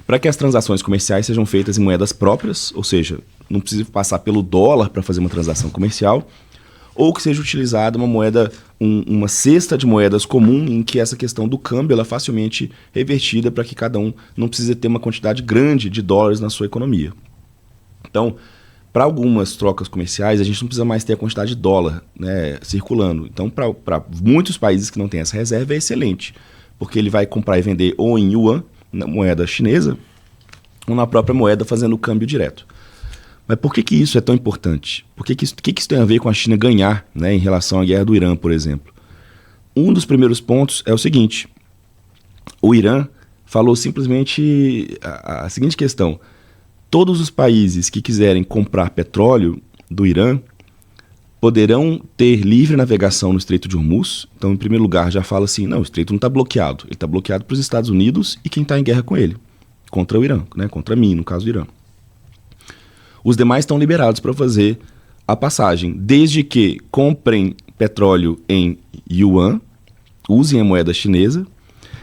para que as transações comerciais sejam feitas em moedas próprias, ou seja, não precisa passar pelo dólar para fazer uma transação comercial, ou que seja utilizada uma moeda, uma cesta de moedas comum, em que essa questão do câmbio ela é facilmente revertida para que cada um não precise ter uma quantidade grande de dólares na sua economia. Então, para algumas trocas comerciais, a gente não precisa mais ter a quantidade de dólar, né, circulando. Então, para muitos países que não têm essa reserva, é excelente, porque ele vai comprar e vender ou em yuan, na moeda chinesa, ou na própria moeda fazendo o câmbio direto. Mas por que isso é tão importante? O que isso tem a ver com a China ganhar, né, em relação à guerra do Irã, por exemplo? Um dos primeiros pontos é o seguinte: o Irã falou simplesmente a seguinte questão: todos os países que quiserem comprar petróleo do Irã poderão ter livre navegação no Estreito de Hormuz. Então, em primeiro lugar, já fala assim, não, o Estreito não está bloqueado. Ele está bloqueado para os Estados Unidos e quem está em guerra com ele, contra o Irã, né, contra mim, no caso do Irã. Os demais estão liberados para fazer a passagem, desde que comprem petróleo em yuan, usem a moeda chinesa,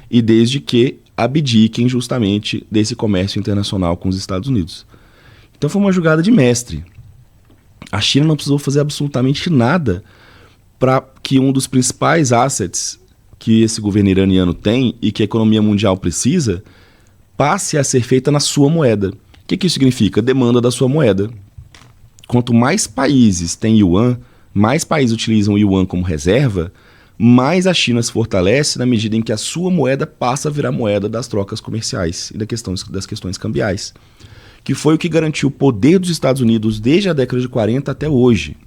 e desde que abdiquem justamente desse comércio internacional com os Estados Unidos. Então foi uma jogada de mestre. A China não precisou fazer absolutamente nada para que um dos principais assets que esse governo iraniano tem e que a economia mundial precisa passe a ser feita na sua moeda. O que isso significa? Demanda da sua moeda. Quanto mais países têm yuan, mais países utilizam o yuan como reserva, mais a China se fortalece na medida em que a sua moeda passa a virar moeda das trocas comerciais e das questões cambiais, que foi o que garantiu o poder dos Estados Unidos desde a década de 40 até hoje.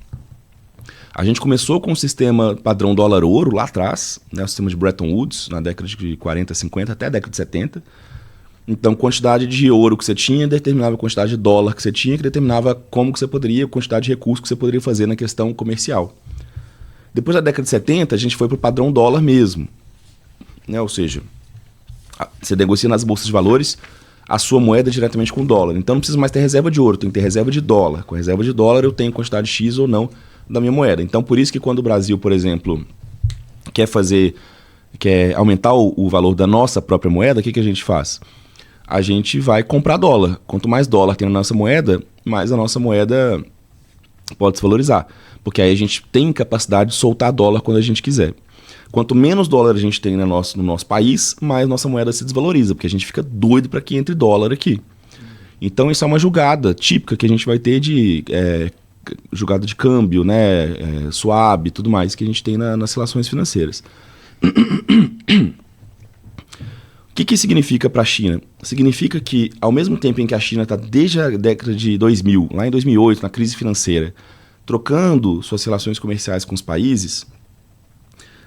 A gente começou com o sistema padrão dólar-ouro lá atrás, né, o sistema de Bretton Woods, na década de 40, 50 até a década de 70. Então, quantidade de ouro que você tinha determinava a quantidade de dólar que você tinha, que determinava como que você poderia, a quantidade de recursos que você poderia fazer na questão comercial. Depois da década de 70, a gente foi para o padrão dólar mesmo. Né? Ou seja, você negocia nas bolsas de valores a sua moeda diretamente com o dólar. Então, não precisa mais ter reserva de ouro, tem que ter reserva de dólar. Com a reserva de dólar, eu tenho quantidade X ou não da minha moeda. Então, por isso que quando o Brasil, por exemplo, quer aumentar o valor da nossa própria moeda, o que a gente faz? A gente vai comprar dólar. Quanto mais dólar tem na nossa moeda, mais a nossa moeda pode se valorizar. Porque aí a gente tem capacidade de soltar dólar quando a gente quiser. Quanto menos dólar a gente tem no nosso país, mais nossa moeda se desvaloriza, porque a gente fica doido para que entre dólar aqui. Então isso é uma jogada típica que a gente vai ter de jogada de câmbio, né, swap e tudo mais que a gente tem nas relações financeiras. O que isso significa para a China? Significa que, ao mesmo tempo em que a China está desde a década de 2000, lá em 2008, na crise financeira, trocando suas relações comerciais com os países,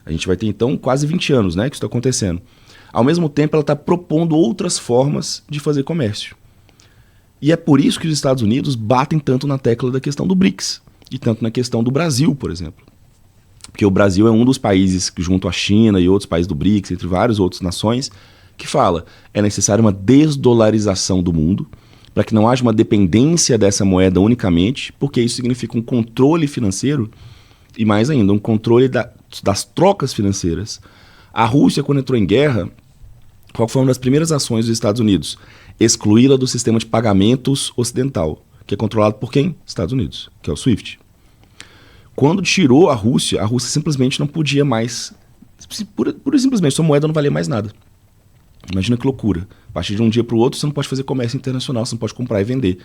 a gente vai ter então quase 20 anos, né, que isso está acontecendo. Ao mesmo tempo, ela está propondo outras formas de fazer comércio. E é por isso que os Estados Unidos batem tanto na tecla da questão do BRICS, e tanto na questão do Brasil, por exemplo. Porque o Brasil é um dos países que, junto à China e outros países do BRICS, entre várias outras nações, que fala é necessária uma desdolarização do mundo, para que não haja uma dependência dessa moeda unicamente, porque isso significa um controle financeiro e, mais ainda, um controle das trocas financeiras. A Rússia, quando entrou em guerra, qual foi uma das primeiras ações dos Estados Unidos? Excluí-la do sistema de pagamentos ocidental, que é controlado por quem? Estados Unidos, que é o SWIFT. Quando tirou a Rússia simplesmente não podia mais, pura e simplesmente, sua moeda não valia mais nada. Imagina que loucura. A partir de um dia para o outro, você não pode fazer comércio internacional, você não pode comprar e vender.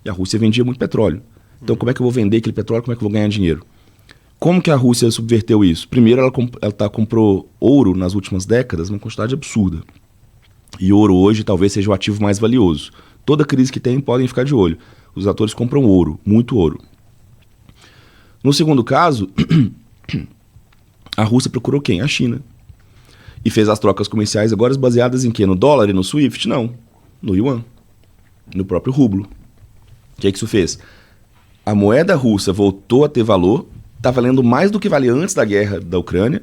E a Rússia vendia muito petróleo. Então, como é que eu vou vender aquele petróleo? Como é que eu vou ganhar dinheiro? Como que a Rússia subverteu isso? Primeiro, ela comprou ouro nas últimas décadas numa quantidade absurda. E ouro hoje talvez seja o ativo mais valioso. Toda crise que tem, podem ficar de olho. Os atores compram ouro, muito ouro. No segundo caso, a Rússia procurou quem? A China. E fez as trocas comerciais agora baseadas em quê? No dólar e no SWIFT? Não. No yuan. No próprio rublo. O que isso fez? A moeda russa voltou a ter valor, está valendo mais do que valia antes da guerra da Ucrânia,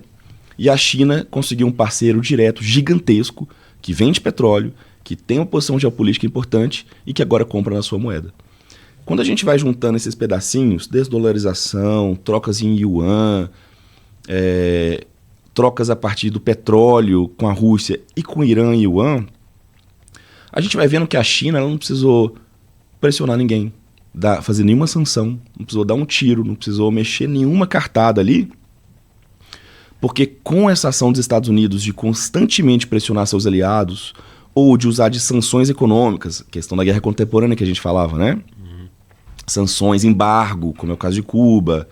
e a China conseguiu um parceiro direto gigantesco, que vende petróleo, que tem uma posição geopolítica importante e que agora compra na sua moeda. Quando a gente vai juntando esses pedacinhos, desdolarização, trocas em yuan, trocas a partir do petróleo com a Rússia e com o Irã em yuan, a gente vai vendo que a China ela não precisou pressionar ninguém, fazer nenhuma sanção, não precisou dar um tiro, não precisou mexer nenhuma cartada ali, porque com essa ação dos Estados Unidos de constantemente pressionar seus aliados ou de usar de sanções econômicas, questão da guerra contemporânea que a gente falava, né? Sanções, embargo, como é o caso de Cuba,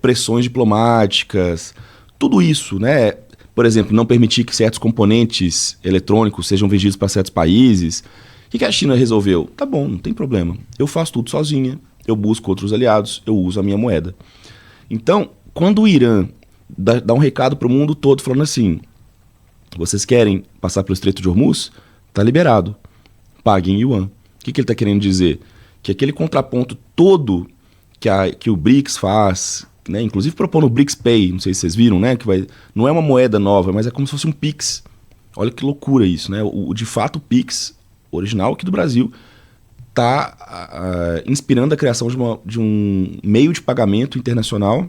pressões diplomáticas, tudo isso, né? Por exemplo, não permitir que certos componentes eletrônicos sejam vendidos para certos países. O que a China resolveu? Tá bom, não tem problema. Eu faço tudo sozinha, eu busco outros aliados, eu uso a minha moeda. Então, quando o Irã dá um recado para o mundo todo falando assim, vocês querem passar pelo Estreito de Hormuz? Tá liberado. Paguem em yuan. O que ele está querendo dizer? Que aquele contraponto todo que o BRICS faz, né, inclusive propondo o BRICS Pay, não sei se vocês viram, né, não é uma moeda nova, mas é como se fosse um Pix. Olha que loucura isso, né? De fato, o Pix original aqui do Brasil está inspirando a criação de um meio de pagamento internacional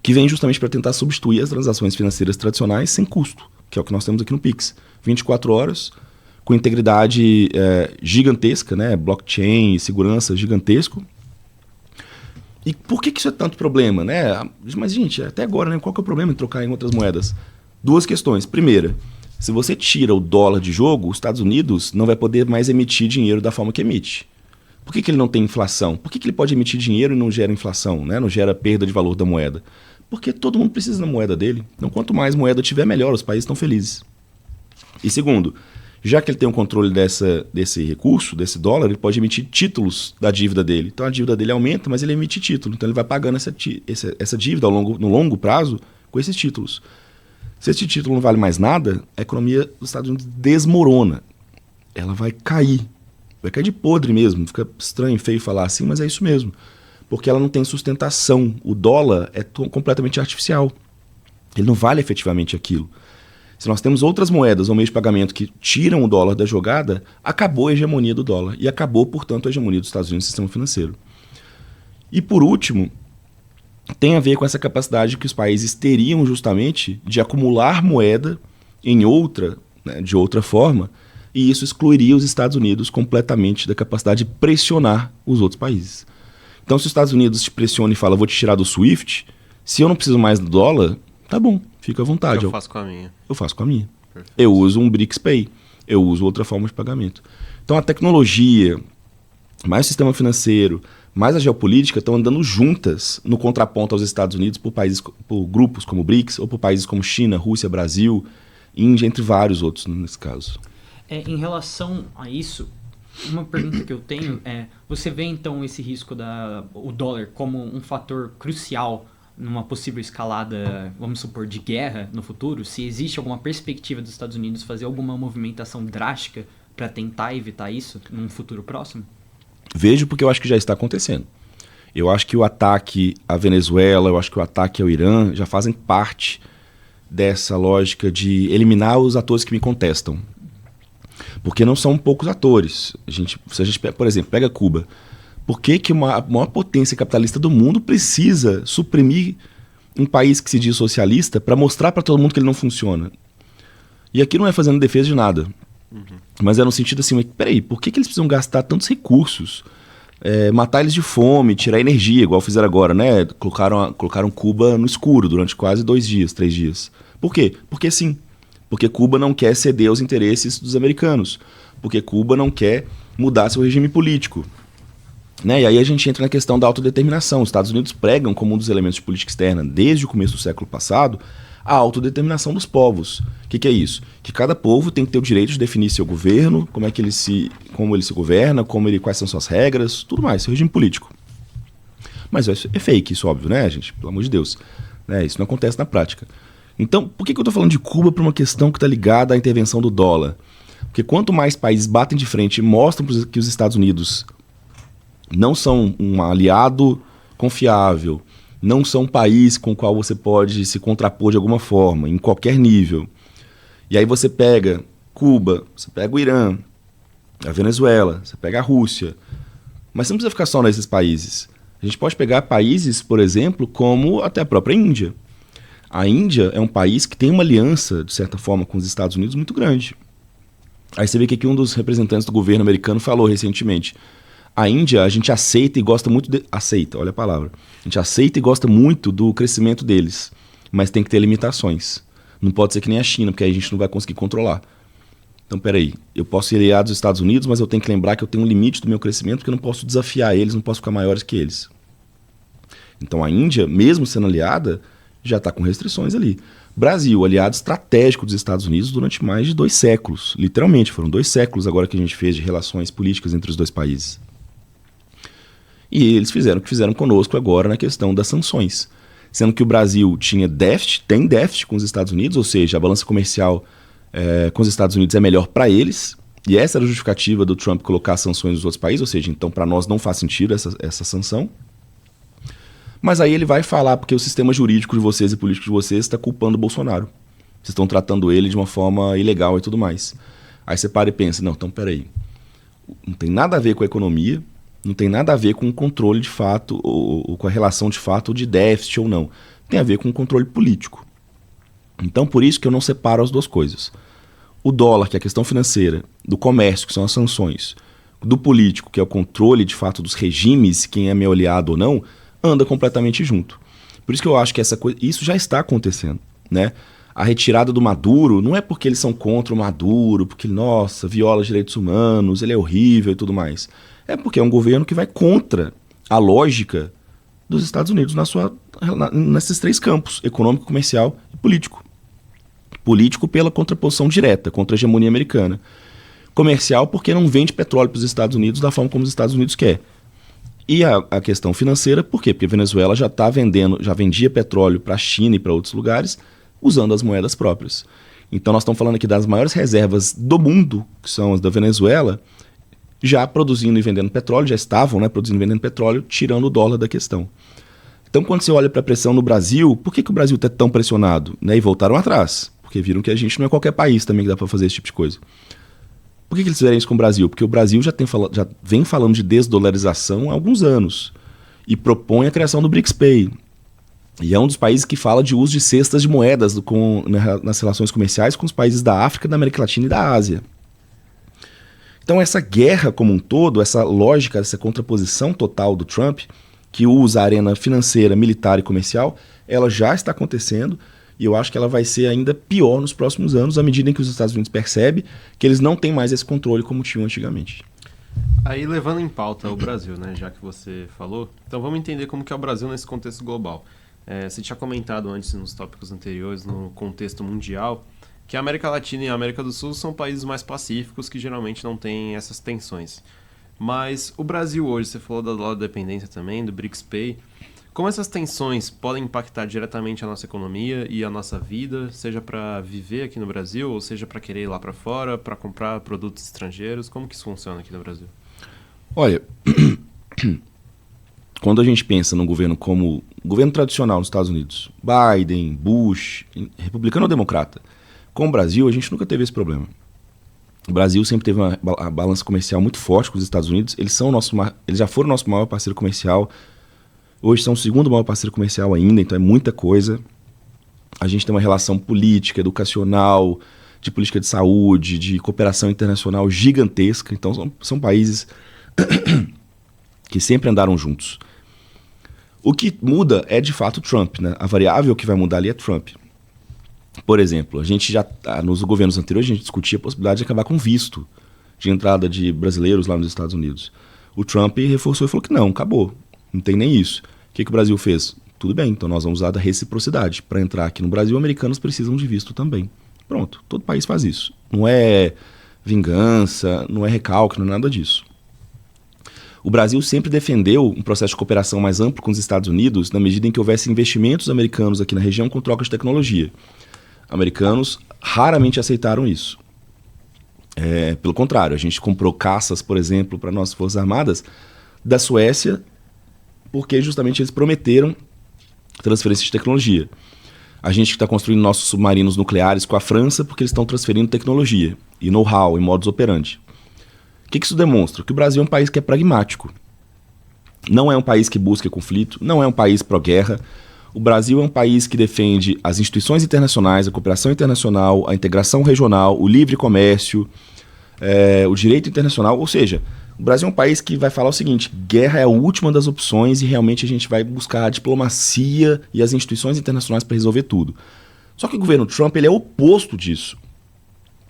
que vem justamente para tentar substituir as transações financeiras tradicionais sem custo, que é o que nós temos aqui no Pix. 24 horas, com integridade gigantesca, né? Blockchain, segurança gigantesco. E por que isso é tanto problema, né? Mas, gente, até agora, né? Qual que é o problema em trocar em outras moedas? Duas questões. Primeira, se você tira o dólar de jogo, os Estados Unidos não vai poder mais emitir dinheiro da forma que emite. Por que ele não tem inflação? Por que ele pode emitir dinheiro e não gera inflação, né? Não gera perda de valor da moeda? Porque todo mundo precisa da moeda dele. Então, quanto mais moeda tiver, melhor. Os países estão felizes. E segundo, já que ele tem o controle desse recurso, desse dólar, ele pode emitir títulos da dívida dele. Então, a dívida dele aumenta, mas ele emite título. Então, ele vai pagando essa dívida no longo prazo com esses títulos. Se esse título não vale mais nada, a economia dos Estados Unidos desmorona. Ela vai cair. Vai cair de podre mesmo. Fica estranho, feio falar assim, mas é isso mesmo. Porque ela não tem sustentação. O dólar é completamente artificial. Ele não vale efetivamente aquilo. Se nós temos outras moedas ou meios de pagamento que tiram o dólar da jogada, acabou a hegemonia do dólar. E acabou, portanto, a hegemonia dos Estados Unidos no sistema financeiro. E por último, tem a ver com essa capacidade que os países teriam justamente de acumular moeda em outra, né, de outra forma, e isso excluiria os Estados Unidos completamente da capacidade de pressionar os outros países. Então, se os Estados Unidos te pressiona e fala, vou te tirar do SWIFT, se eu não preciso mais do dólar, tá bom, fica à vontade. Eu faço com a minha. Eu faço com a minha. Perfeito. Eu uso um BRICS Pay, eu uso outra forma de pagamento. Então, a tecnologia, mais o sistema financeiro, mais a geopolítica estão andando juntas no contraponto aos Estados Unidos por grupos como o BRICS ou por países como China, Rússia, Brasil, Índia, entre vários outros nesse caso. Em relação a isso, uma pergunta que eu tenho é, você vê então esse risco o dólar como um fator crucial numa possível escalada, vamos supor, de guerra no futuro? Se existe alguma perspectiva dos Estados Unidos fazer alguma movimentação drástica para tentar evitar isso num futuro próximo? Vejo porque eu acho que já está acontecendo. Eu acho que o ataque à Venezuela, eu acho que o ataque ao Irã já fazem parte dessa lógica de eliminar os atores que me contestam. Porque não são poucos atores. Se a gente, por exemplo, pega Cuba. Por que a maior potência capitalista do mundo precisa suprimir um país que se diz socialista para mostrar para todo mundo que ele não funciona? E aqui não é fazendo defesa de nada. Mas é no sentido assim, peraí, por que eles precisam gastar tantos recursos? Matar eles de fome, tirar energia, igual fizeram agora, né? Colocaram Cuba no escuro durante quase 2 dias, 3 dias. Por quê? Porque sim. Porque Cuba não quer ceder aos interesses dos americanos. Porque Cuba não quer mudar seu regime político. Né? E aí a gente entra na questão da autodeterminação. Os Estados Unidos pregam como um dos elementos de política externa, desde o começo do século passado, a autodeterminação dos povos. O que é isso? Que cada povo tem que ter o direito de definir seu governo, como ele se governa, quais são suas regras, tudo mais, seu regime político. Mas é fake, isso óbvio, né, gente? Pelo amor de Deus. Né? Isso não acontece na prática. Então, por que eu estou falando de Cuba para uma questão que está ligada à intervenção do dólar? Porque quanto mais países batem de frente e mostram que os Estados Unidos não são um aliado confiável, não são um país com o qual você pode se contrapor de alguma forma, em qualquer nível. E aí você pega Cuba, você pega o Irã, a Venezuela, você pega a Rússia. Mas você não precisa ficar só nesses países. A gente pode pegar países, por exemplo, como até a própria Índia. A Índia é um país que tem uma aliança, de certa forma, com os Estados Unidos muito grande. Aí você vê que aqui um dos representantes do governo americano falou recentemente: a Índia, a gente aceita e gosta muito... Aceita, olha a palavra. A gente aceita e gosta muito do crescimento deles, mas tem que ter limitações. Não pode ser que nem a China, porque aí a gente não vai conseguir controlar. Então, peraí, eu posso ser aliado dos Estados Unidos, mas eu tenho que lembrar que eu tenho um limite do meu crescimento, porque eu não posso desafiar eles, não posso ficar maiores que eles. Então a Índia, mesmo sendo aliada, já está com restrições ali. Brasil, aliado estratégico dos Estados Unidos durante mais de 2 séculos. Literalmente, foram 2 séculos agora que a gente fez de relações políticas entre os dois países. E eles fizeram o que fizeram conosco agora na questão das sanções. Sendo que o Brasil tinha déficit, tem déficit com os Estados Unidos, ou seja, a balança comercial com os Estados Unidos é melhor para eles. E essa era a justificativa do Trump colocar sanções nos outros países, ou seja, então para nós não faz sentido essa sanção. Mas aí ele vai falar porque o sistema jurídico de vocês e político de vocês está culpando o Bolsonaro. Vocês estão tratando ele de uma forma ilegal e tudo mais. Aí você para e pensa, não, então peraí. Não tem nada a ver com a economia, não tem nada a ver com o controle de fato, ou com a relação de fato de déficit ou não. Tem a ver com o controle político. Então por isso que eu não separo as duas coisas. O dólar, que é a questão financeira, do comércio, que são as sanções, do político, que é o controle de fato dos regimes, quem é meu aliado ou não, anda completamente junto. Por isso que eu acho que isso já está acontecendo, né? A retirada do Maduro não é porque eles são contra o Maduro, porque, nossa, viola os direitos humanos, ele é horrível e tudo mais. É porque é um governo que vai contra a lógica dos Estados Unidos nesses 3 campos, econômico, comercial e político. Político pela contraposição direta, contra a hegemonia americana. Comercial porque não vende petróleo para os Estados Unidos da forma como os Estados Unidos quer. E a questão financeira, por quê? Porque a Venezuela já vendia petróleo para a China e para outros lugares, usando as moedas próprias. Então nós estamos falando aqui das maiores reservas do mundo, que são as da Venezuela, já produzindo e vendendo petróleo, já estavam, né, produzindo e vendendo petróleo, tirando o dólar da questão. Então quando você olha para a pressão no Brasil, por que o Brasil está tão pressionado? Né? E voltaram atrás, porque viram que a gente não é qualquer país também que dá para fazer esse tipo de coisa. Por que eles fizeram isso com o Brasil? Porque o Brasil já vem falando de desdolarização há alguns anos e propõe a criação do BRICS-Pay. E é um dos países que fala de uso de cestas de moedas nas relações comerciais com os países da África, da América Latina e da Ásia. Então essa guerra como um todo, essa lógica, essa contraposição total do Trump, que usa a arena financeira, militar e comercial, ela já está acontecendo. E eu acho que ela vai ser ainda pior nos próximos anos, à medida em que os Estados Unidos percebem que eles não têm mais esse controle como tinham antigamente. Aí, levando em pauta o Brasil, né, já que você falou, então vamos entender como que é o Brasil nesse contexto global. Você tinha comentado antes, nos tópicos anteriores, no contexto mundial, que a América Latina e a América do Sul são países mais pacíficos, que geralmente não têm essas tensões. Mas o Brasil hoje, você falou da dólar dependência também, do BRICS-Pay, como essas tensões podem impactar diretamente a nossa economia e a nossa vida, seja para viver aqui no Brasil, ou seja para querer ir lá para fora, para comprar produtos estrangeiros? Como que isso funciona aqui no Brasil? Olha, quando a gente pensa num governo como o governo tradicional nos Estados Unidos, Biden, Bush, republicano ou democrata, com o Brasil a gente nunca teve esse problema. O Brasil sempre teve uma balança comercial muito forte com os Estados Unidos, eles já foram o nosso maior parceiro comercial. Hoje são o 2º maior parceiro comercial ainda, então é muita coisa. A gente tem uma relação política, educacional, de política de saúde, de cooperação internacional gigantesca. Então são países que sempre andaram juntos. O que muda é de fato Trump, né? A variável que vai mudar ali é Trump. Por exemplo, a gente nos governos anteriores a gente discutia a possibilidade de acabar com visto de entrada de brasileiros lá nos Estados Unidos. O Trump reforçou e falou que não, acabou. Não tem nem isso. O que o Brasil fez? Tudo bem, então nós vamos usar da reciprocidade. Para entrar aqui no Brasil, americanos precisam de visto também. Pronto, todo país faz isso. Não é vingança, não é recalque, não é nada disso. O Brasil sempre defendeu um processo de cooperação mais amplo com os Estados Unidos na medida em que houvesse investimentos americanos aqui na região com troca de tecnologia. Americanos raramente aceitaram isso. Pelo contrário, a gente comprou caças, por exemplo, para nossas Forças Armadas da Suécia, porque justamente eles prometeram transferência de tecnologia. A gente está construindo nossos submarinos nucleares com a França porque eles estão transferindo tecnologia e know-how e modus operandi. O que isso demonstra? Que o Brasil é um país que é pragmático. Não é um país que busca conflito, não é um país pró-guerra. O Brasil é um país que defende as instituições internacionais, a cooperação internacional, a integração regional, o livre comércio, o direito internacional. Ou seja, o Brasil é um país que vai falar o seguinte: guerra é a última das opções e realmente a gente vai buscar a diplomacia e as instituições internacionais para resolver tudo. Só que o governo Trump ele é o oposto disso.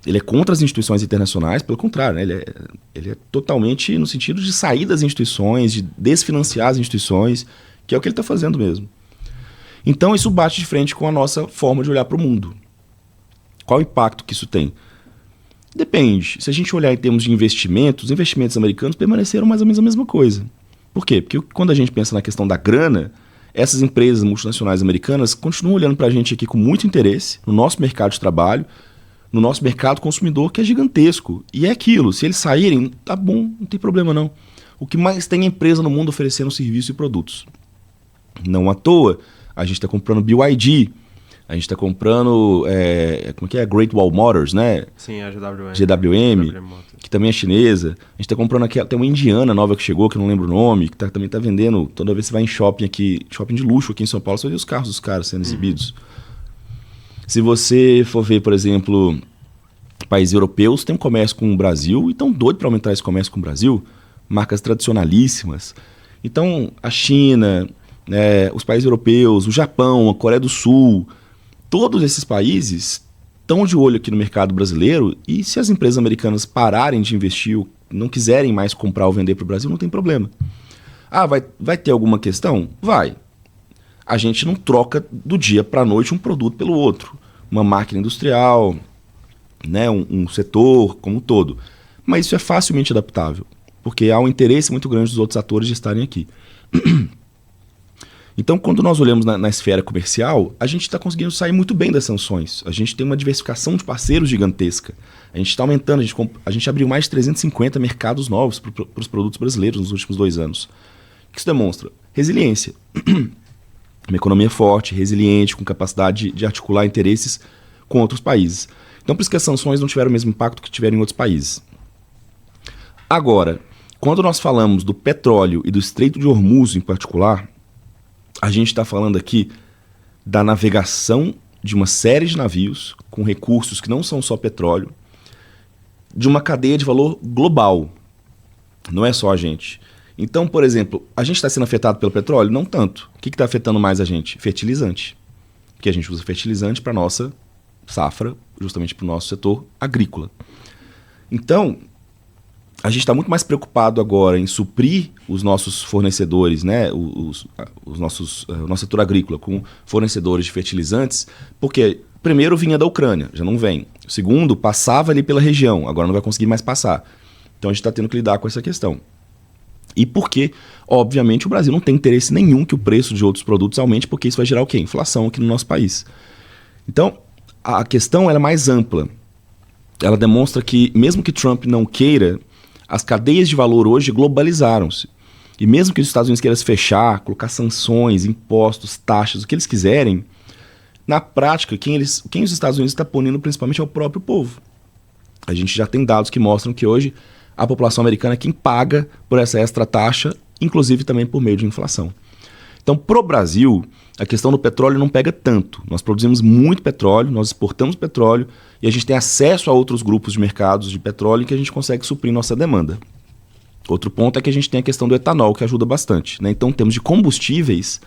Ele é contra as instituições internacionais, pelo contrário, né? Ele é totalmente no sentido de sair das instituições, de desfinanciar as instituições, que é o que ele está fazendo mesmo. Então isso bate de frente com a nossa forma de olhar para o mundo. Qual o impacto que isso tem? Depende. Se a gente olhar em termos de investimentos, os investimentos americanos permaneceram mais ou menos a mesma coisa. Por quê? Porque quando a gente pensa na questão da grana, essas empresas multinacionais americanas continuam olhando para a gente aqui com muito interesse, no nosso mercado de trabalho, no nosso mercado consumidor, que é gigantesco. E é aquilo, se eles saírem, tá bom, não tem problema não. O que mais tem é empresa no mundo oferecendo serviços e produtos. Não à toa, a gente está comprando BYD, a gente está comprando, como que é? Great Wall Motors, né? Sim, a GWM, que também é chinesa. A gente está comprando aqui, tem uma indiana nova que chegou, que eu não lembro o nome, que também está vendendo, toda vez que você vai em shopping aqui, shopping de luxo aqui em São Paulo, você vai ver os carros dos caras sendo exibidos. Se você for ver, por exemplo, países europeus, tem um comércio com o Brasil e estão doidos para aumentar esse comércio com o Brasil, marcas tradicionalíssimas. Então, a China, os países europeus, o Japão, a Coreia do Sul, todos esses países estão de olho aqui no mercado brasileiro e se as empresas americanas pararem de investir, não quiserem mais comprar ou vender para o Brasil, não tem problema. Ah, vai ter alguma questão? Vai. A gente não troca do dia para a noite um produto pelo outro. Uma máquina industrial, né, um setor como um todo. Mas isso é facilmente adaptável, porque há um interesse muito grande dos outros atores de estarem aqui. Então, quando nós olhamos na esfera comercial, a gente está conseguindo sair muito bem das sanções. A gente tem uma diversificação de parceiros gigantesca. A gente está aumentando, a gente abriu mais de 350 mercados novos para os produtos brasileiros nos últimos 2 anos. O que isso demonstra? Resiliência. Uma economia forte, resiliente, com capacidade de articular interesses com outros países. Então, por isso que as sanções não tiveram o mesmo impacto que tiveram em outros países. Agora, quando nós falamos do petróleo e do Estreito de Hormuz em particular, a gente está falando aqui da navegação de uma série de navios com recursos que não são só petróleo, de uma cadeia de valor global. Não é só a gente. Então, por exemplo, a gente está sendo afetado pelo petróleo? Não tanto. O que está afetando mais a gente? Fertilizante. Porque a gente usa fertilizante para a nossa safra, justamente para o nosso setor agrícola. Então, a gente está muito mais preocupado agora em suprir os nossos fornecedores, né, o nosso setor agrícola com fornecedores de fertilizantes, porque primeiro vinha da Ucrânia, já não vem. O segundo, passava ali pela região, agora não vai conseguir mais passar. Então a gente está tendo que lidar com essa questão. E porque, obviamente, o Brasil não tem interesse nenhum que o preço de outros produtos aumente, porque isso vai gerar o quê? Inflação aqui no nosso país. Então, a questão ela é mais ampla. Ela demonstra que, mesmo que Trump não queira, as cadeias de valor hoje globalizaram-se. E mesmo que os Estados Unidos queiram se fechar, colocar sanções, impostos, taxas, o que eles quiserem, na prática, quem os Estados Unidos está punindo principalmente é o próprio povo. A gente já tem dados que mostram que hoje a população americana é quem paga por essa extra taxa, inclusive também por meio de inflação. Então, para o Brasil, a questão do petróleo não pega tanto. Nós produzimos muito petróleo, nós exportamos petróleo e a gente tem acesso a outros grupos de mercados de petróleo em que a gente consegue suprir nossa demanda. Outro ponto é que a gente tem a questão do etanol, que ajuda bastante, né? Então, em termos de combustíveis,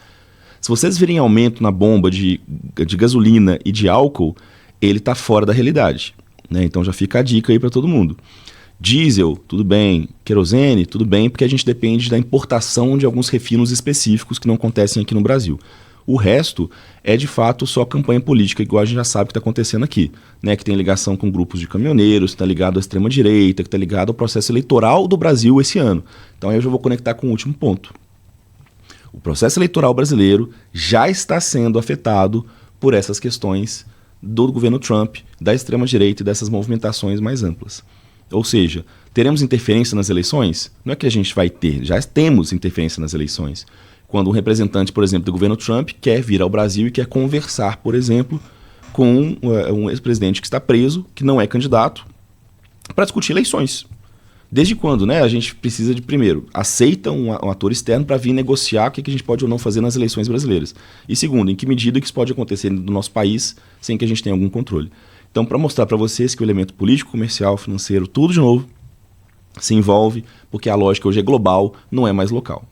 se vocês virem aumento na bomba de gasolina e de álcool, ele está fora da realidade, né? Então, já fica a dica aí para todo mundo. Diesel, tudo bem. Querosene, tudo bem, porque a gente depende da importação de alguns refinos específicos que não acontecem aqui no Brasil. O resto é, de fato, só campanha política, igual a gente já sabe que está acontecendo aqui, né? Que tem ligação com grupos de caminhoneiros, que está ligado à extrema-direita, que está ligado ao processo eleitoral do Brasil esse ano. Então, aí eu já vou conectar com o último ponto. O processo eleitoral brasileiro já está sendo afetado por essas questões do governo Trump, da extrema-direita e dessas movimentações mais amplas. Ou seja, teremos interferência nas eleições? Não é que a gente vai ter, já temos interferência nas eleições. Quando um representante, por exemplo, do governo Trump quer vir ao Brasil e quer conversar, por exemplo, com um ex-presidente que está preso, que não é candidato, para discutir eleições. Desde quando, né? A gente precisa de, primeiro, aceita um ator externo para vir negociar o que a gente pode ou não fazer nas eleições brasileiras. E segundo, em que medida que isso pode acontecer no nosso país sem que a gente tenha algum controle. Então, para mostrar para vocês que o elemento político, comercial, financeiro, tudo de novo, se envolve, porque a lógica hoje é global, não é mais local.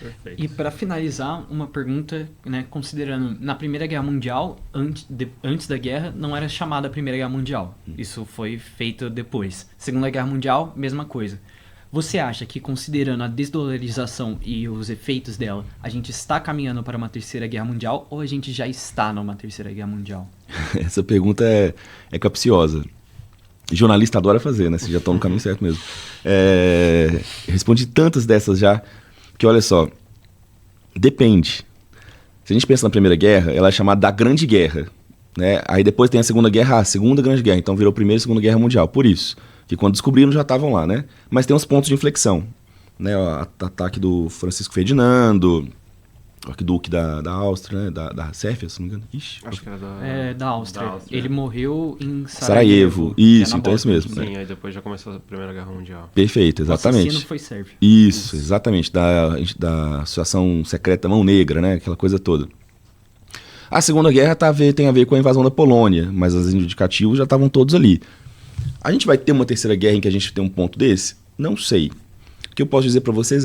Perfeito. E para finalizar, uma pergunta, né, considerando na Primeira Guerra Mundial, antes da guerra, não era chamada Primeira Guerra Mundial. Isso foi feito depois. Segunda Guerra Mundial, mesma coisa. Você acha que, considerando a desdolarização e os efeitos dela, a gente está caminhando para uma Terceira Guerra Mundial ou a gente já está numa Terceira Guerra Mundial? Essa pergunta é capciosa. Jornalista adora fazer, né? Vocês já estão no caminho certo mesmo. Respondi tantas dessas já, que olha só, depende. Se a gente pensa na Primeira Guerra, ela é chamada da Grande Guerra, né? Aí depois tem a Segunda Guerra, a Segunda Grande Guerra, então virou Primeira e Segunda Guerra Mundial, por isso. Que quando descobriram já estavam lá, né? Mas tem uns pontos de inflexão, né? O ataque do Francisco Ferdinando, o arquiduque da Áustria, né? Da Sérvia, se não me engano. Ixi, acho que era da Áustria. Ele morreu em Sarajevo. Isso, então é isso mesmo. Sim, aí depois já começou a Primeira Guerra Mundial. Perfeito, exatamente. O assassino foi sérvio. Isso, exatamente. Da Associação Secreta Mão Negra, né? Aquela coisa toda. A Segunda Guerra tem a ver com a invasão da Polônia, mas os indicativos já estavam todos ali. A gente vai ter uma Terceira Guerra em que a gente tem um ponto desse? Não sei. O que eu posso dizer para vocês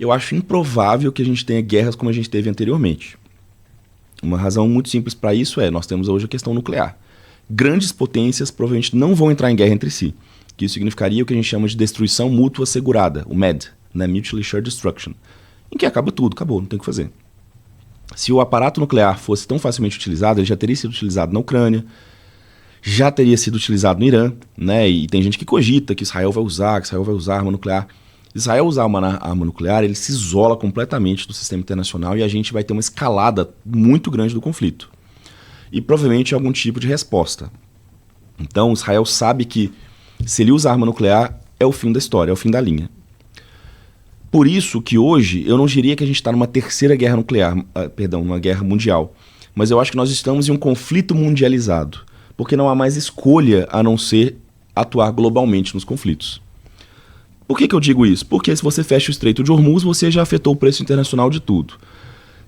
eu acho improvável que a gente tenha guerras como a gente teve anteriormente. Uma razão muito simples para isso nós temos hoje a questão nuclear. Grandes potências provavelmente não vão entrar em guerra entre si, que isso significaria o que a gente chama de destruição mútua assegurada, o MAD, né? Mutually Assured Destruction, em que acaba tudo, acabou, não tem o que fazer. Se o aparato nuclear fosse tão facilmente utilizado, ele já teria sido utilizado na Ucrânia, já teria sido utilizado no Irã, né? E tem gente que cogita que Israel vai usar arma nuclear. Israel usar uma arma nuclear, ele se isola completamente do sistema internacional e a gente vai ter uma escalada muito grande do conflito. E provavelmente algum tipo de resposta. Então Israel sabe que se ele usa arma nuclear, é o fim da história, é o fim da linha. Por isso que hoje eu não diria que a gente está numa terceira guerra nuclear, numa guerra mundial. Mas eu acho que nós estamos em um conflito mundializado. Porque não há mais escolha a não ser atuar globalmente nos conflitos. Por que eu digo isso? Porque se você fecha o Estreito de Hormuz, você já afetou o preço internacional de tudo.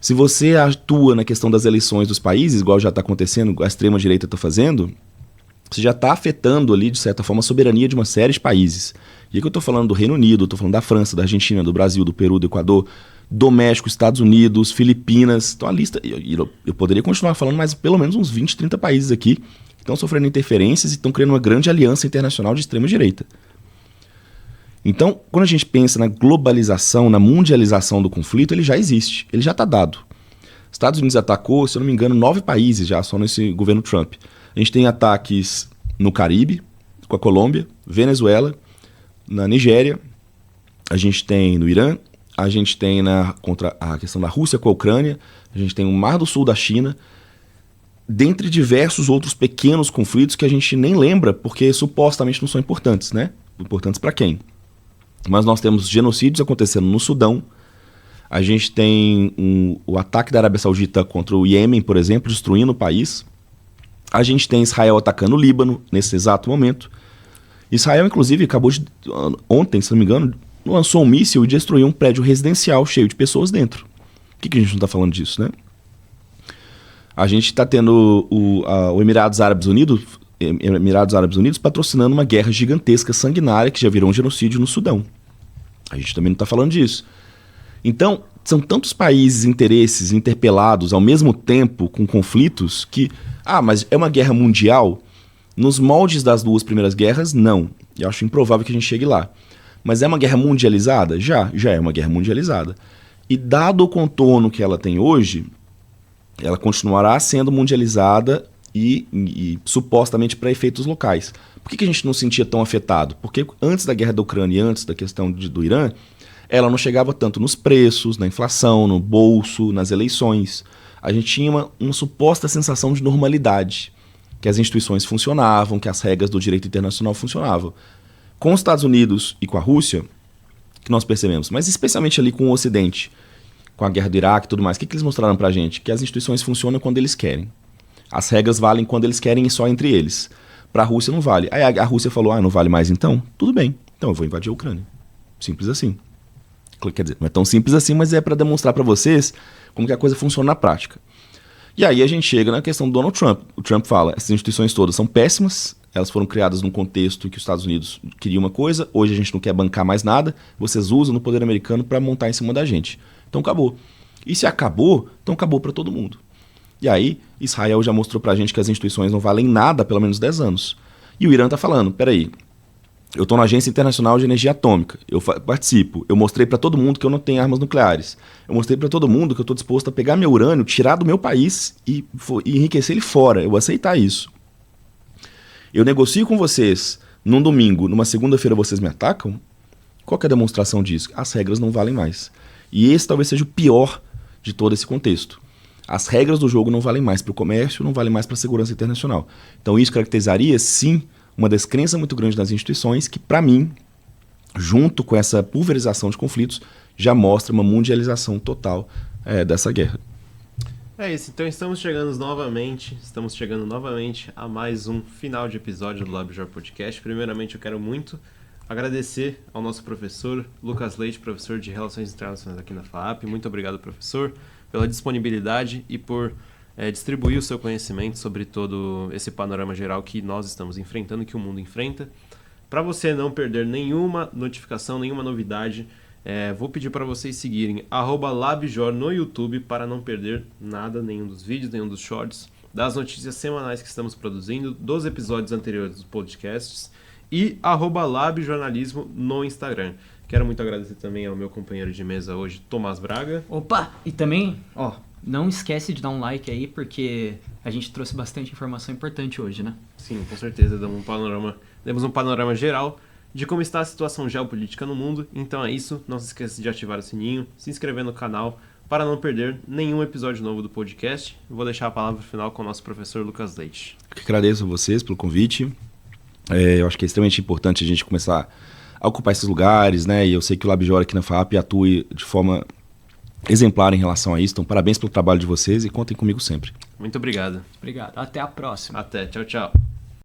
Se você atua na questão das eleições dos países, igual já está acontecendo, a extrema-direita está fazendo, você já está afetando ali, de certa forma, a soberania de uma série de países. E aqui eu estou falando do Reino Unido, estou falando da França, da Argentina, do Brasil, do Peru, do Equador, do México, Estados Unidos, Filipinas. Então a lista, eu poderia continuar falando, mas pelo menos uns 20, 30 países aqui que estão sofrendo interferências e estão criando uma grande aliança internacional de extrema-direita. Então, quando a gente pensa na globalização, na mundialização do conflito, ele já existe, ele já está dado. Estados Unidos atacou, se eu não me engano, 9 países já, só nesse governo Trump. A gente tem ataques no Caribe, com a Colômbia, Venezuela, na Nigéria, a gente tem no Irã, a gente tem contra a questão da Rússia com a Ucrânia, a gente tem o Mar do Sul da China, dentre diversos outros pequenos conflitos que a gente nem lembra, porque supostamente não são importantes, né? Importantes para quem? Mas nós temos genocídios acontecendo no Sudão, a gente tem o ataque da Arábia Saudita contra o Iêmen, por exemplo, destruindo o país. A gente tem Israel atacando o Líbano nesse exato momento. Israel, inclusive, acabou de, ontem, se não me engano, lançou um míssil e destruiu um prédio residencial cheio de pessoas dentro. Por que a gente não está falando disso, né? A gente está tendo o Emirados Árabes Unidos patrocinando uma guerra gigantesca, sanguinária, que já virou um genocídio no Sudão. A gente também não está falando disso. Então, são tantos países, interesses interpelados ao mesmo tempo com conflitos que... mas é uma guerra mundial? Nos moldes das duas primeiras guerras, não. Eu acho improvável que a gente chegue lá. Mas é uma guerra mundializada? Já é uma guerra mundializada. E dado o contorno que ela tem hoje, ela continuará sendo mundializada e supostamente para efeitos locais. Por que a gente não se sentia tão afetado? Porque antes da guerra da Ucrânia e antes da questão do Irã, ela não chegava tanto nos preços, na inflação, no bolso, nas eleições. A gente tinha uma suposta sensação de normalidade, que as instituições funcionavam, que as regras do direito internacional funcionavam. Com os Estados Unidos e com a Rússia, que nós percebemos, mas especialmente ali com o Ocidente, com a guerra do Iraque e tudo mais, o que eles mostraram pra gente? Que as instituições funcionam quando eles querem. As regras valem quando eles querem e só entre eles. Para a Rússia não vale. Aí a Rússia falou, não vale mais então? Tudo bem, então eu vou invadir a Ucrânia. Simples assim. Quer dizer, não é tão simples assim, mas é para demonstrar para vocês como que a coisa funciona na prática. E aí a gente chega na questão do Donald Trump. O Trump fala, essas instituições todas são péssimas, elas foram criadas num contexto em que os Estados Unidos queriam uma coisa, hoje a gente não quer bancar mais nada, vocês usam no poder americano para montar em cima da gente. Então acabou. E se acabou, então acabou para todo mundo. E aí, Israel já mostrou pra gente que as instituições não valem nada há pelo menos 10 anos. E o Irã tá falando, peraí, eu tô na Agência Internacional de Energia Atômica, eu participo, eu mostrei pra todo mundo que eu não tenho armas nucleares, eu mostrei pra todo mundo que eu tô disposto a pegar meu urânio, tirar do meu país e enriquecer ele fora, eu vou aceitar isso. Eu negocio com vocês num domingo, numa segunda-feira vocês me atacam? Qual que é a demonstração disso? As regras não valem mais. E esse talvez seja o pior de todo esse contexto. As regras do jogo não valem mais para o comércio, não valem mais para a segurança internacional. Então isso caracterizaria, sim, uma descrença muito grande nas instituições que, para mim, junto com essa pulverização de conflitos, já mostra uma mundialização total dessa guerra. É isso, então estamos chegando novamente a mais um final de episódio do LabJOR Podcast. Primeiramente, eu quero muito agradecer ao nosso professor, Lucas Leite, professor de Relações Internacionais aqui na FAAP. Muito obrigado, professor, pela disponibilidade e por distribuir o seu conhecimento sobre todo esse panorama geral que nós estamos enfrentando, que o mundo enfrenta. Para você não perder nenhuma notificação, nenhuma novidade, vou pedir para vocês seguirem @LabJOR no YouTube para não perder nada, nenhum dos vídeos, nenhum dos shorts, das notícias semanais que estamos produzindo, dos episódios anteriores dos podcasts e @LabJornalismo no Instagram. Quero muito agradecer também ao meu companheiro de mesa hoje, Tomás Braga. Opa! E também, não esquece de dar um like aí, porque a gente trouxe bastante informação importante hoje, né? Sim, com certeza, demos um panorama geral de como está a situação geopolítica no mundo. Então é isso, não se esqueça de ativar o sininho, se inscrever no canal para não perder nenhum episódio novo do podcast. Eu vou deixar a palavra final com o nosso professor Lucas Leite. Eu que agradeço a vocês pelo convite. Eu acho que é extremamente importante a gente começar a ocupar esses lugares, né? E eu sei que o LabJOR aqui na FAAP atua de forma exemplar em relação a isso. Então, parabéns pelo trabalho de vocês e contem comigo sempre. Muito obrigado. Obrigado. Até a próxima. Até. Tchau, tchau.